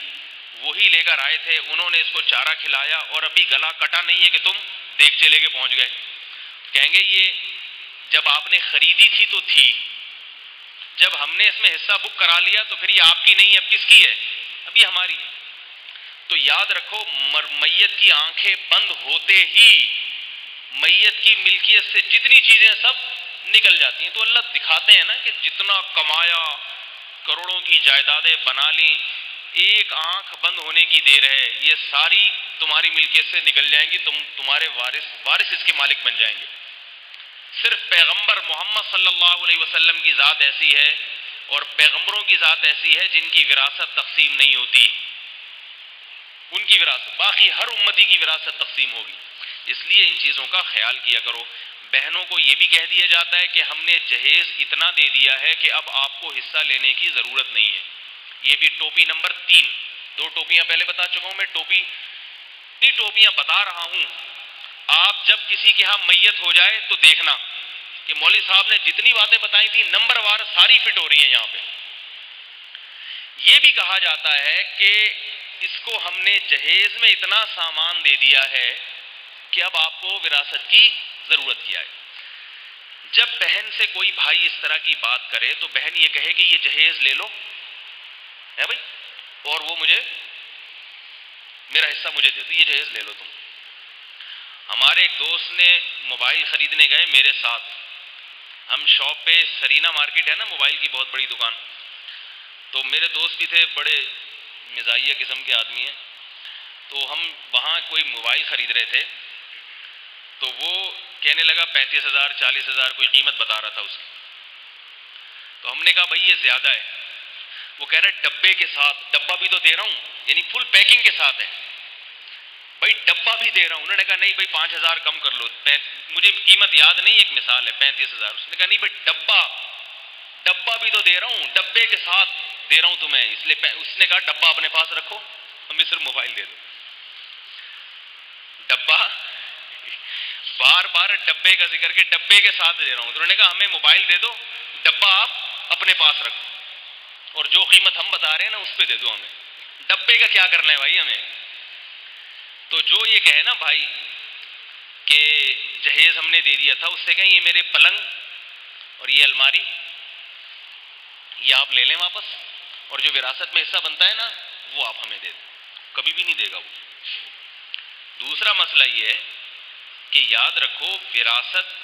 Speaker 1: وہی لے کر آئے تھے، انہوں نے اس کو چارہ کھلایا اور ابھی گلا کٹا نہیں ہے کہ تم دیگچے لے کے پہنچ گئے. کہیں گے یہ جب آپ نے خریدی تھی تو تھی، جب ہم نے اس میں حصہ بک کرا لیا تو پھر یہ آپ کی نہیں، اب کس کی ہے؟ اب یہ ہماری ہے. تو یاد رکھو میت کی آنکھیں بند ہوتے ہی میت کی ملکیت سے جتنی چیزیں سب نکل جاتی ہیں. تو اللہ دکھاتے ہیں نا کہ جتنا کمایا، کروڑوں کی جائیدادیں بنا لی، ایک آنکھ بند ہونے کی دیر ہے، یہ ساری تمہاری ملکیت سے نکل جائیں گی، تمہارے وارث اس کے مالک بن جائیں گے. صرف پیغمبر محمد صلی اللہ علیہ وسلم کی ذات ایسی ہے اور پیغمبروں کی ذات ایسی ہے جن کی وراثت تقسیم نہیں ہوتی، ان کی وراثت، باقی ہر امتی کی وراثت تقسیم ہوگی. اس لیے ان چیزوں کا خیال کیا کرو. بہنوں کو یہ بھی کہہ دیا جاتا ہے کہ ہم نے جہیز اتنا دے دیا ہے کہ اب آپ کو حصہ لینے کی ضرورت نہیں ہے. یہ بھی ٹوپی نمبر 3. 2 ٹوپیاں پہلے بتا چکا ہوں میں. اتنی ٹوپیاں بتا رہا ہوں. آپ جب کسی کے ہاں میت ہو جائے تو دیکھنا کہ مولوی صاحب نے جتنی باتیں بتائی تھی نمبر وار ساری فٹ ہو رہی ہیں یہاں پہ. یہ بھی کہا جاتا ہے کہ اس کو ہم نے جہیز میں اتنا سامان دے دیا ہے کہ اب آپ کو وراثت کی ضرورت کیا ہے. جب بہن سے کوئی بھائی اس طرح کی بات کرے تو بہن یہ کہے کہ یہ جہیز لے لو ہے بھائی, اور وہ مجھے میرا حصہ مجھے دے دو, یہ جہیز لے لو تم. ہمارے ایک دوست نے موبائل خریدنے گئے میرے ساتھ. ہم شاپ پہ, سرینا مارکیٹ ہے نا موبائل کی بہت بڑی دکان, تو میرے دوست بھی تھے, بڑے مزاحیہ قسم کے آدمی ہیں. تو ہم وہاں کوئی موبائل خرید رہے تھے, تو وہ کہنے لگا 35,000 40,000 کوئی قیمت بتا رہا تھا اس کی. تو ہم نے کہا بھائی یہ زیادہ ہے. وہ کہہ رہے ڈبے کے ساتھ, ڈبہ بھی تو دے رہا ہوں, یعنی فل پیکنگ کے ساتھ ہے بھائی, ڈبہ بھی دے رہا ہوں. انہوں نے کہا نہیں بھائی 5,000 کم کر لو, مجھے قیمت یاد نہیں, ایک مثال ہے 35,000. اس نے کہا نہیں بھائی ڈبہ بھی تو دے رہا ہوں, ڈبے کے ساتھ دے رہا ہوں تمہیں, اس لیے اس نے کہا ڈبہ اپنے پاس رکھو, ہمیں صرف موبائل دے دو. ڈبہ بار بار ڈبے کا ذکر کہ ڈبے کے ساتھ دے رہا ہوں. تو انہوں نے کہا ہمیں موبائل دے دو, ڈبہ آپ اپنے پاس رکھو, اور جو قیمت ہم بتا رہے ہیں نا اس پہ دے دو ہمیں. ڈبے کا کیا کرنا ہے بھائی ہمیں. تو جو یہ کہے نا بھائی کہ جہیز ہم نے دے دیا تھا, اس سے کہیں یہ میرے پلنگ اور یہ الماری یہ آپ لے لیں واپس, اور جو وراثت میں حصہ بنتا ہے نا وہ آپ ہمیں دے دیں. کبھی بھی نہیں دے گا وہ. دوسرا مسئلہ یہ ہے کہ یاد رکھو وراثت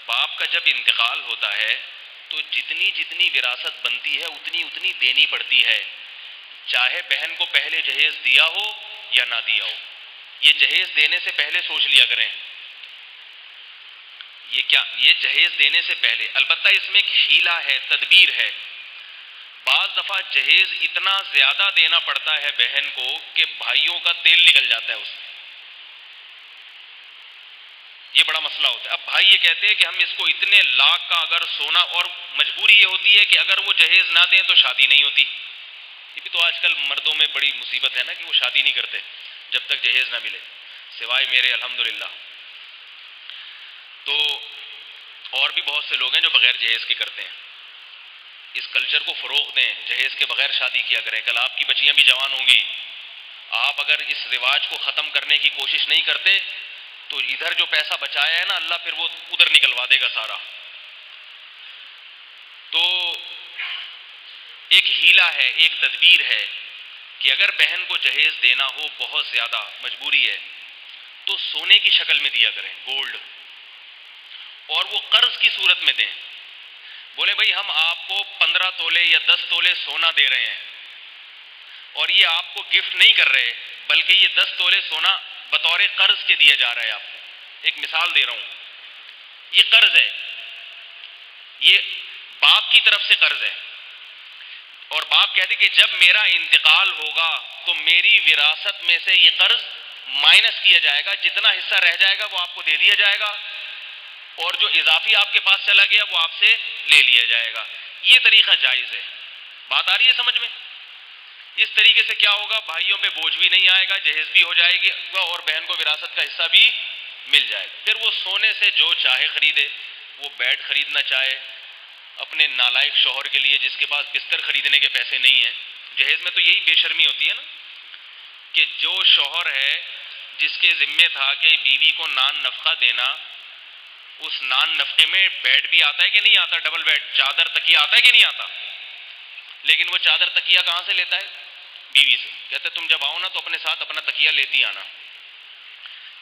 Speaker 1: باپ کا جب انتقال ہوتا ہے تو جتنی جتنی وراثت بنتی ہے اتنی اتنی دینی پڑتی ہے, چاہے بہن کو پہلے جہیز دیا ہو یا نہ دیا ہو. یہ جہیز دینے سے پہلے سوچ لیا کریں, یہ جہیز دینے سے پہلے. البتہ اس میں ایک حیلہ ہے, تدبیر ہے. بعض دفعہ جہیز اتنا زیادہ دینا پڑتا ہے بہن کو کہ بھائیوں کا تیل نکل جاتا ہے اس میں, یہ بڑا مسئلہ ہوتا ہے. اب بھائی یہ کہتے ہیں کہ ہم اس کو اتنے لاکھ کا اگر سونا, اور مجبوری یہ ہوتی ہے کہ اگر وہ جہیز نہ دیں تو شادی نہیں ہوتی. یہ بھی تو آج کل مردوں میں بڑی مصیبت ہے نا کہ وہ شادی نہیں کرتے جب تک جہیز نہ ملے, سوائے میرے الحمدللہ. تو اور بھی بہت سے لوگ ہیں جو بغیر جہیز کے کرتے ہیں. اس کلچر کو فروغ دیں, جہیز کے بغیر شادی کیا کریں. کل آپ کی بچیاں بھی جوان ہوں گی, آپ اگر اس رواج کو ختم کرنے کی کوشش نہیں کرتے تو ادھر جو پیسہ بچایا ہے نا اللہ پھر وہ ادھر نکلوا دے گا سارا. تو ایک حیلہ ہے, ایک تدبیر ہے کہ اگر بہن کو جہیز دینا ہو بہت زیادہ مجبوری ہے تو سونے کی شکل میں دیا کریں, گولڈ, اور وہ قرض کی صورت میں دیں. بولے بھائی ہم آپ کو 15 تولے یا 10 تولے سونا دے رہے ہیں, اور یہ آپ کو گفٹ نہیں کر رہے بلکہ یہ 10 تولے سونا بطور قرض کے دیا جا رہا ہے آپ کو. ایک مثال دے رہا ہوں, یہ قرض ہے, یہ باپ کی طرف سے قرض ہے, اور باپ کہتے کہ جب میرا انتقال ہوگا تو میری وراثت میں سے یہ قرض مائنس کیا جائے گا, جتنا حصہ رہ جائے گا وہ آپ کو دے دیا جائے گا, اور جو اضافی آپ کے پاس چلا گیا وہ آپ سے لے لیا جائے گا. یہ طریقہ جائز ہے. بات آ رہی ہے سمجھ میں؟ اس طریقے سے کیا ہوگا, بھائیوں پہ بوجھ بھی نہیں آئے گا, جہیز بھی ہو جائے گا اور بہن کو وراثت کا حصہ بھی مل جائے گا. پھر وہ سونے سے جو چاہے خریدے, وہ بیڈ خریدنا چاہے اپنے نالائق شوہر کے لیے جس کے پاس بستر خریدنے کے پیسے نہیں ہیں. جہیز میں تو یہی بے شرمی ہوتی ہے نا کہ جو شوہر ہے جس کے ذمے تھا کہ بیوی کو نان نفقہ دینا, اس نان نفقے میں بیڈ بھی آتا ہے کہ نہیں آتا, ڈبل بیڈ, چادر تکیہ آتا ہے کہ نہیں آتا, لیکن وہ چادر تکیہ کہاں سے لیتا ہے؟ بیوی سے. کہتے تم جب آؤ نا تو اپنے ساتھ اپنا تکیہ لیتی آنا.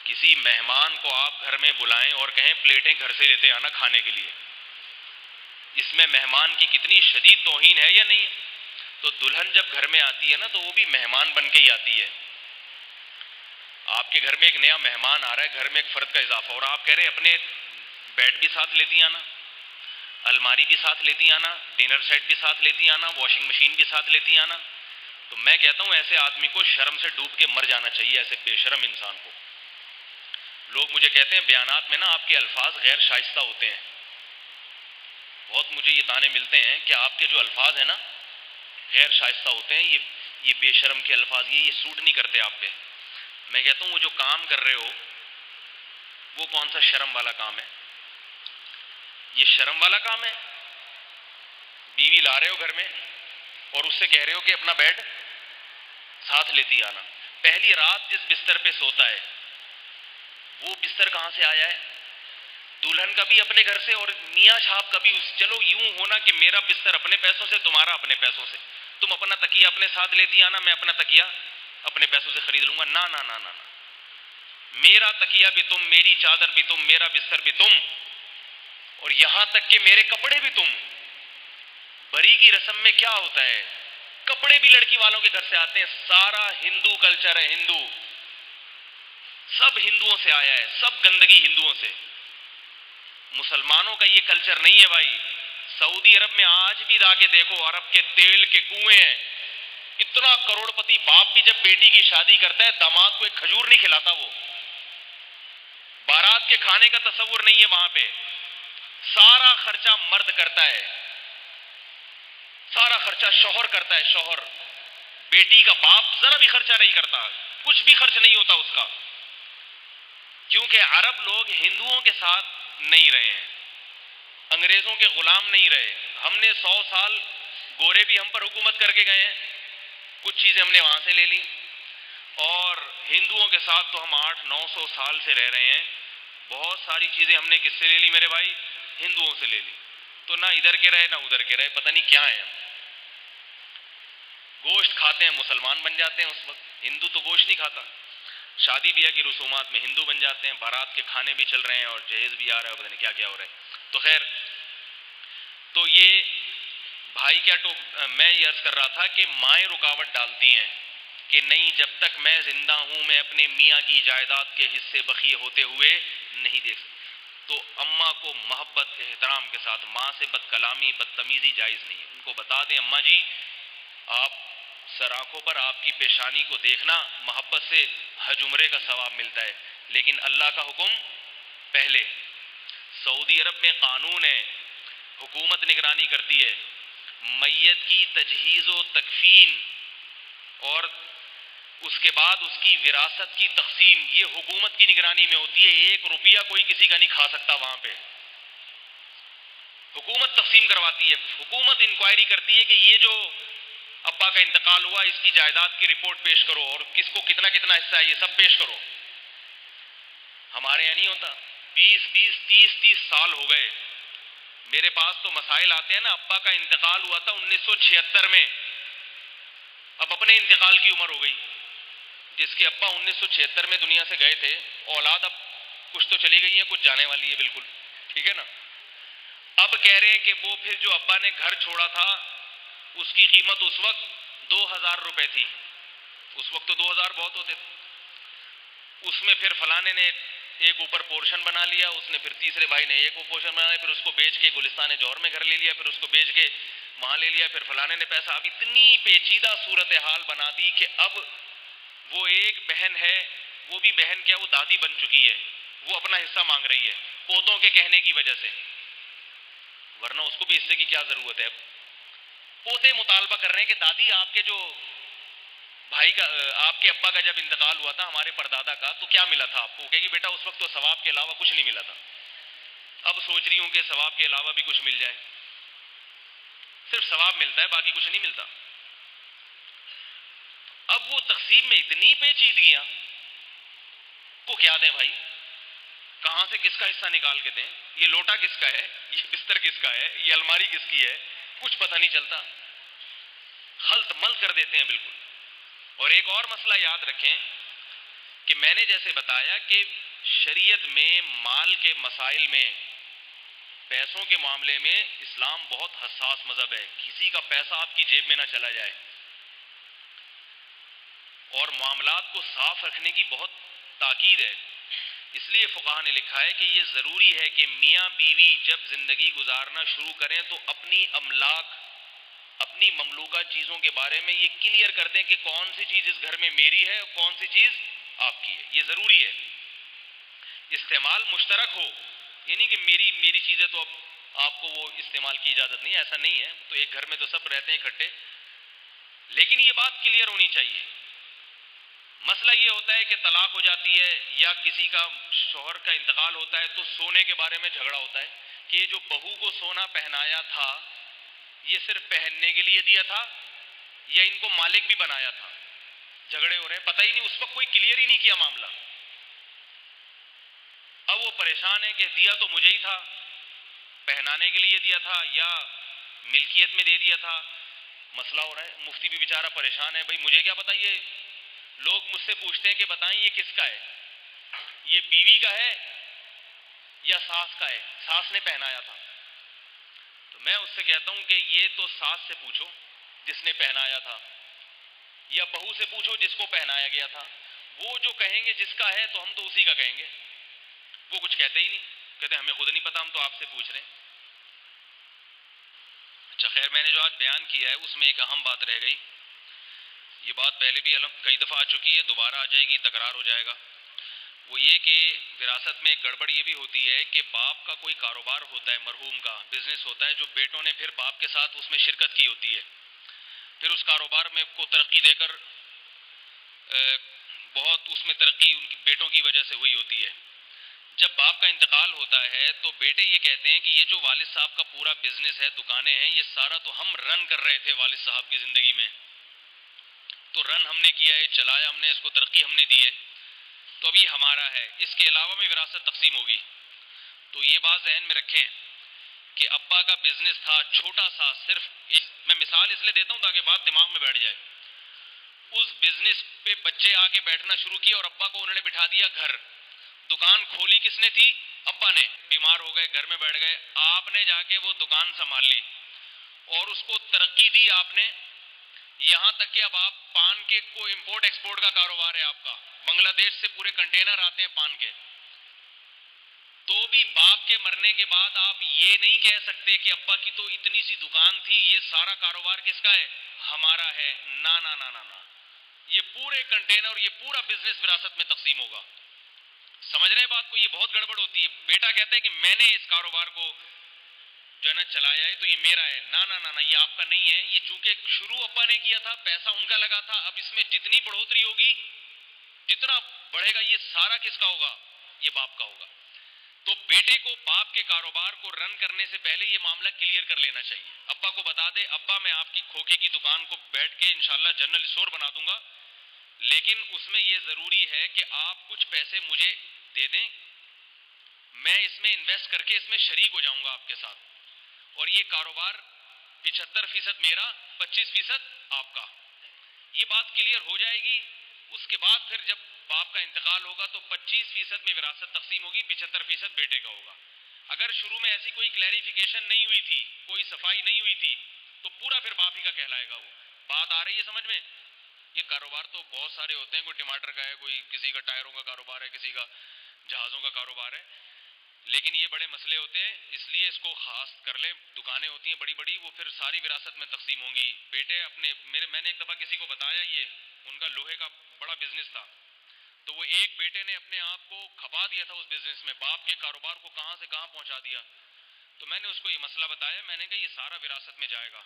Speaker 1: کسی مہمان کو آپ گھر میں بلائیں اور کہیں پلیٹیں گھر سے لیتے آنا کھانے کے لیے, اس میں مہمان کی کتنی شدید توہین ہے یا نہیں؟ تو دلہن جب گھر میں آتی ہے نا تو وہ بھی مہمان بن کے ہی آتی ہے. آپ کے گھر میں ایک نیا مہمان آ رہا ہے, گھر میں ایک فرد کا اضافہ, اور آپ کہہ رہے ہیں اپنے بیڈ بھی ساتھ لیتی آنا, الماری بھی ساتھ لیتی آنا, ڈنر سیٹ بھی ساتھ لیتی آنا, واشنگ مشین بھی ساتھ لیتی آنا. تو میں کہتا ہوں ایسے آدمی کو شرم سے ڈوب کے مر جانا چاہیے, ایسے بے شرم انسان کو. لوگ مجھے کہتے ہیں بیانات میں نا آپ کے الفاظ غیر شائستہ ہوتے ہیں. بہت مجھے یہ تانے ملتے ہیں کہ آپ کے جو الفاظ ہیں نا غیر شائستہ ہوتے ہیں. یہ بے شرم کے الفاظ یہ سوٹ نہیں کرتے آپ پہ. میں کہتا ہوں وہ جو کام کر رہے ہو وہ کون سا شرم والا کام ہے؟ یہ شرم والا کام ہے؟ بیوی لا رہے ہو گھر میں اور اس سے کہہ رہے ہو کہ اپنا بیڈ ساتھ لیتی آنا. پہلی رات جس بستر پہ سوتا ہے وہ بستر کہاں سے آیا ہے؟ دلہن کا بھی اپنے گھر سے اور میاں صاحب کا بھی. چلو یوں ہونا کہ میرا بستر اپنے پیسوں سے, تمہارا اپنے پیسوں سے. تم اپنا تکیہ اپنے ساتھ لیتی آنا, میں اپنا تکیہ اپنے پیسوں سے خرید لوں گا. نا نا نا نا, میرا تکیہ بھی تم, میری چادر بھی تم, میرا بستر بھی تم, اور یہاں تک کہ میرے کپڑے بھی تم. بری کی رسم میں کیا ہوتا ہے؟ کپڑے بھی لڑکی والوں کے گھر سے آتے ہیں. سارا ہندو کلچر ہے, ہندو, سب ہندوؤں سے آیا ہے, سب گندگی ہندوؤں سے. مسلمانوں کا یہ کلچر نہیں ہے بھائی. سعودی عرب میں آج بھی جا کے دیکھو, عرب کے تیل کے کنویں ہیں. اتنا کروڑ پتی باپ بھی جب بیٹی کی شادی کرتا ہے داماد کو ایک کھجور نہیں کھلاتا. وہ بارات کے کھانے کا تصور نہیں ہے وہاں پہ. سارا خرچہ مرد کرتا ہے, سارا خرچہ شوہر کرتا ہے. شوہر, بیٹی کا باپ ذرا بھی خرچہ نہیں کرتا, کچھ بھی خرچ نہیں ہوتا اس کا. کیونکہ عرب لوگ ہندوؤں کے ساتھ نہیں رہے ہیں, انگریزوں کے غلام نہیں رہے. ہم نے 100 سال گورے بھی ہم پر حکومت کر کے گئے ہیں, کچھ چیزیں ہم نے وہاں سے لے لی, اور ہندوؤں کے ساتھ تو ہم 800-900 سال سے رہ رہے ہیں. بہت ساری چیزیں ہم نے کس سے لے لی میرے بھائی؟ ہندوؤں سے لے لی. تو نہ ادھر کے رہے نہ ادھر کے رہے, پتہ نہیں کیا ہیں ہم. گوشت کھاتے ہیں مسلمان بن جاتے ہیں اس وقت, ہندو تو گوشت نہیں کھاتا. شادی بیاہ کی رسومات میں ہندو بن جاتے ہیں, بارات کے کھانے بھی چل رہے ہیں اور جہیز بھی آ رہا ہے, پتہ نہیں کیا کیا ہو رہا ہے. تو خیر, تو یہ بھائی کیا میں یہ عرض کر رہا تھا کہ مائیں رکاوٹ ڈالتی ہیں کہ نہیں, جب تک میں زندہ ہوں میں اپنے میاں کی جائیداد کے حصے بخیے ہوتے ہوئے نہیں دیکھ سکتا. تو اماں کو محبت احترام کے ساتھ, ماں سے بد کلامی بدتمیزی جائز نہیں ہے. ان کو بتا دیں اماں جی, آپ سر آنکھوں پر آپ کی پیشانی کو دیکھنا, محبت سے حج عمرے کا ثواب ملتا ہے, لیکن اللہ کا حکم پہلے. سعودی عرب میں قانون ہے, حکومت نگرانی کرتی ہے, میت کی تجہیز و تکفین اور اس کے بعد اس کی وراثت کی تقسیم یہ حکومت کی نگرانی میں ہوتی ہے. 1 روپیہ کوئی کسی کا نہیں کھا سکتا وہاں پہ. حکومت تقسیم کرواتی ہے, حکومت انکوائری کرتی ہے کہ یہ جو ابا کا انتقال ہوا اس کی جائیداد کی رپورٹ پیش کرو اور کس کو کتنا کتنا حصہ ہے یہ سب پیش کرو. ہمارے یہاں نہیں ہوتا. 20-20 30-30 سال ہو گئے, میرے پاس تو مسائل آتے ہیں نا. ابا کا انتقال ہوا تھا 1976 میں, اب اپنے انتقال کی عمر ہو گئی. جس کے ابا 1976 میں دنیا سے گئے تھے, اولاد اب کچھ تو چلی گئی ہے, کچھ جانے والی ہے, بالکل ٹھیک ہے نا. اب کہہ رہے ہیں کہ وہ پھر جو ابا نے گھر چھوڑا تھا اس کی قیمت اس وقت 2000 روپے تھی. اس وقت تو 2000 بہت ہوتے تھے. اس میں پھر فلانے نے ایک اوپر پورشن بنا لیا, اس نے پھر تیسرے بھائی نے ایک پورشن بنا لیا, پھر اس کو بیچ کے گلستان جوہر میں گھر لے لیا, پھر اس کو بیچ کے وہاں لے لیا, پھر فلانے نے پیسہ. اب اتنی پیچیدہ صورتحال بنا دی کہ اب وہ ایک بہن ہے, وہ بھی بہن کیا, وہ دادی بن چکی ہے, وہ اپنا حصہ مانگ رہی ہے پوتوں کے کہنے کی وجہ سے, ورنہ اس کو بھی حصے کی کیا ضرورت ہے. پوتے مطالبہ کر رہے ہیں کہ دادی آپ کے جو بھائی کا, آپ کے ابا کا جب انتقال ہوا تھا ہمارے پردادا کا, تو کیا ملا تھا آپ کو؟ کہے گی بیٹا اس وقت تو ثواب کے علاوہ کچھ نہیں ملا تھا, اب سوچ رہی ہوں کہ ثواب کے علاوہ بھی کچھ مل جائے. صرف ثواب ملتا ہے, باقی کچھ نہیں ملتا. اب وہ تقسیم میں اتنی پیچیدگیاں, کو کیا دیں بھائی, کہاں سے کس کا حصہ نکال کے دیں؟ یہ لوٹا کس کا ہے, یہ بستر کس کا ہے, یہ الماری کس کی ہے, کچھ پتہ نہیں چلتا. خلط مل کر دیتے ہیں بالکل. اور ایک اور مسئلہ یاد رکھیں کہ میں نے جیسے بتایا کہ شریعت میں مال کے مسائل میں, پیسوں کے معاملے میں اسلام بہت حساس مذہب ہے. کسی کا پیسہ آپ کی جیب میں نہ چلا جائے, اور معاملات کو صاف رکھنے کی بہت تاکید ہے. اس لیے فقہا نے لکھا ہے کہ یہ ضروری ہے کہ میاں بیوی جب زندگی گزارنا شروع کریں تو اپنی املاک, اپنی مملوکہ چیزوں کے بارے میں یہ کلیئر کر دیں کہ کون سی چیز اس گھر میں میری ہے اور کون سی چیز آپ کی ہے. یہ ضروری ہے. استعمال مشترک ہو, یہ نہیں کہ میری چیزیں تو اب آپ کو وہ استعمال کی اجازت نہیں ہے, ایسا نہیں ہے. تو ایک گھر میں تو سب رہتے ہیں اکٹھے, لیکن یہ بات کلیئر ہونی چاہیے. مسئلہ یہ ہوتا ہے کہ طلاق ہو جاتی ہے یا کسی کا شوہر کا انتقال ہوتا ہے تو سونے کے بارے میں جھگڑا ہوتا ہے کہ یہ جو بہو کو سونا پہنایا تھا یہ صرف پہننے کے لیے دیا تھا یا ان کو مالک بھی بنایا تھا. جھگڑے ہو رہے ہیں, پتہ ہی نہیں, اس وقت کوئی کلیئر ہی نہیں کیا معاملہ. اب وہ پریشان ہے کہ دیا تو مجھے ہی تھا, پہنانے کے لیے دیا تھا یا ملکیت میں دے دیا تھا. مسئلہ ہو رہا ہے. مفتی بھی بیچارہ پریشان ہے, بھائی مجھے کیا پتا. یہ لوگ مجھ سے پوچھتے ہیں کہ بتائیں یہ کس کا ہے, یہ بیوی کا ہے یا ساس کا ہے, ساس نے پہنایا تھا. تو میں اس سے کہتا ہوں کہ یہ تو ساس سے پوچھو جس نے پہنایا تھا, یا بہو سے پوچھو جس کو پہنایا گیا تھا. وہ جو کہیں گے جس کا ہے تو ہم تو اسی کا کہیں گے. وہ کچھ کہتے ہی نہیں, کہتے ہمیں خود نہیں پتا, ہم تو آپ سے پوچھ رہے ہیں. اچھا خیر, میں نے جو آج بیان کیا ہے اس میں ایک اہم بات رہ گئی. یہ بات پہلے بھی کئی دفعہ آ چکی ہے, دوبارہ آ جائے گی, تکرار ہو جائے گا. وہ یہ کہ وراثت میں ایک گڑبڑ یہ بھی ہوتی ہے کہ باپ کا کوئی کاروبار ہوتا ہے, مرحوم کا بزنس ہوتا ہے, جو بیٹوں نے پھر باپ کے ساتھ اس میں شرکت کی ہوتی ہے, پھر اس کاروبار میں کو ترقی دے کر بہت اس میں ترقی ان کی بیٹوں کی وجہ سے ہوئی ہوتی ہے. جب باپ کا انتقال ہوتا ہے تو بیٹے یہ کہتے ہیں کہ یہ جو والد صاحب کا پورا بزنس ہے, دکانیں ہیں, یہ سارا تو ہم رن کر رہے تھے والد صاحب کی زندگی میں, تو رن ہم نے کیا ہے, چلایا ہم نے, اس کو ترقی ہم نے دی ہے, تو اب یہ ہمارا ہے. اس کے علاوہ میں وراثت تقسیم ہوگی. تو یہ بات ذہن میں رکھیں کہ ابا کا بزنس تھا چھوٹا سا, صرف میں مثال اس لیے دیتا ہوں تاکہ بات دماغ میں بیٹھ جائے. اس بزنس پہ بچے آ کے بیٹھنا شروع کیا اور ابا کو انہوں نے بٹھا دیا گھر. دکان کھولی کس نے تھی؟ ابا نے. بیمار ہو گئے, گھر میں بیٹھ گئے, آپ نے جا کے وہ دکان سنبھال لی اور اس کو ترقی دی آپ نے, یہاں تک کہ اب آپ پان کے کو امپورٹ ایکسپورٹ کا کاروبار ہے آپ کا, بنگلہ دیش سے پورے کنٹینر آتے ہیں پان کے. تو بھی باپ کے مرنے کے بعد آپ یہ نہیں کہہ سکتے کہ ابا کی تو اتنی سی دکان تھی, یہ سارا کاروبار کس کا ہے؟ ہمارا ہے. نا نا نا نا نا, یہ پورے کنٹینر اور یہ پورا بزنس وراثت میں تقسیم ہوگا. سمجھ رہے بات کو؟ یہ بہت گڑبڑ ہوتی ہے. بیٹا کہتا ہے کہ میں نے اس کاروبار کو جو ہے نا چلایا ہے تو یہ میرا ہے. نا نا نا نا, یہ آپ کا نہیں ہے. یہ چونکہ شروع ابا نے کیا تھا, پیسہ ان کا لگا تھا, اب اس میں جتنی بڑھوتری ہوگی, جتنا بڑھے گا, یہ سارا کس کا ہوگا؟ یہ باپ کا ہوگا. تو بیٹے کو باپ کے کاروبار کو رن کرنے سے پہلے یہ معاملہ کلیئر کر لینا چاہیے. ابا کو بتا دے, ابا میں آپ کی کھوکے کی دکان کو بیٹھ کے انشاءاللہ جنرل اسٹور بنا دوں گا, لیکن اس میں یہ ضروری ہے کہ آپ کچھ پیسے مجھے دے دیں, میں اس میں انویسٹ کر کے اس میں شریک ہو جاؤں گا آپ کے ساتھ, اور یہ کاروبار 75% میرا, 25% آپ کا. یہ بات کلیئر ہو جائے گی. اس کے بعد پھر جب باپ کا انتقال ہوگا تو 25% میں وراثت تقسیم ہوگی, 75% بیٹے کا ہوگا. اگر شروع میں ایسی کوئی کلیریفیکیشن نہیں ہوئی تھی, کوئی صفائی نہیں ہوئی تھی, تو پورا پھر باپ ہی کا کہلائے گا. وہ بات آ رہی ہے سمجھ میں؟ یہ کاروبار تو بہت سارے ہوتے ہیں, کوئی ٹماٹر کا ہے, کوئی کسی کا ٹائروں کا کاروبار ہے, کسی کا جہازوں کا کاروبار ہے, لیکن یہ بڑے مسئلے ہوتے ہیں, اس لیے اس کو خاص کر لیں. دکانیں ہوتی ہیں بڑی بڑی, وہ پھر ساری وراثت میں تقسیم ہوں گی. بیٹے اپنے میں نے ایک دفعہ کسی کو بتایا, یہ ان کا لوہے کا بڑا بزنس تھا, تو وہ ایک بیٹے نے اپنے آپ کو کھپا دیا تھا اس بزنس میں, باپ کے کاروبار کو کہاں سے کہاں پہنچا دیا. تو میں نے اس کو یہ مسئلہ بتایا, میں نے کہا یہ سارا وراثت میں جائے گا,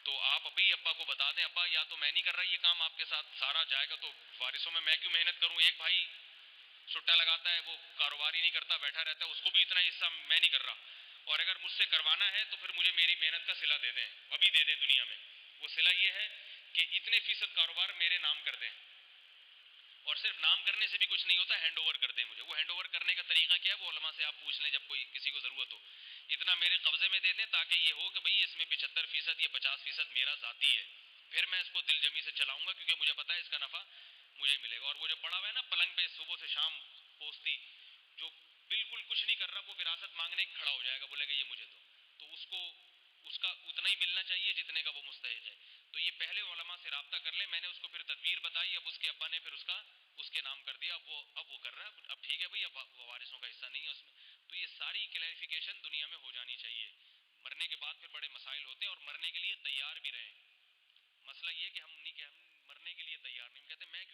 Speaker 1: تو آپ ابھی ابا کو بتا دیں, ابا یا تو میں نہیں کر رہا یہ کام آپ کے ساتھ, سارا جائے گا تو وارثوں میں کیوں محنت کروں. ایک بھائی چھٹا لگاتا ہے, وہ کاروبار ہی نہیں کرتا, بیٹھا رہتا ہے, اس کو بھی اتنا حصہ میں نہیں کر رہا, اور اگر مجھ سے کروانا ہے تو پھر مجھے میری محنت کا صلہ دے دیں, ابھی دے دیں دنیا میں. وہ صلہ یہ ہے کہ اتنے فیصد کاروبار میرے نام کر دیں, اور صرف نام کرنے سے بھی کچھ نہیں ہوتا, ہینڈ اوور کر دیں مجھے. وہ ہینڈ اوور کرنے کا طریقہ کیا ہے وہ علماء سے آپ پوچھ لیں, جب کوئی کسی کو ضرورت ہو. اتنا میرے قبضے میں دے دیں تاکہ یہ ہو کہ بھئی اس میں 75% یا 50% میرا ذاتی ہے, پھر میں اس کو دل جمی سے چلاؤں گا, کیونکہ مجھے پتا ہے اس کا نفع مجھے ملے گا. اور وہ جو پڑا ہوا ہے نا پلنگ پہ صبح سے شام پوستی, جو بالکل کچھ نہیں کر رہا, وہ وراثت مانگنے کھڑا ہو جائے گا, بولے گا یہ مجھے دو, تو اس کو اس کا اتنا ہی ملنا چاہیے جتنے کا وہ مستحق ہے. تو یہ پہلے علماء سے رابطہ کر لیں. میں نے اس کو پھر تدبیر بتائی, اب اس کے ابا نے پھر اس کے نام کر دیا, اب وہ کر رہا ہے, اب ٹھیک ہے بھئی, اب وارثوں کا حصہ نہیں ہے اس میں. تو یہ ساری کلیریفیکیشن دنیا میں ہو جانی چاہیے. مرنے کے بعد پھر بڑے مسائل ہوتے ہیں, اور مرنے کے لیے تیار بھی رہیں. مسئلہ یہ کہ ہم نہیں کہ ہم مرنے کے لیے تیار نہیں, ہم کہتے ہیں میں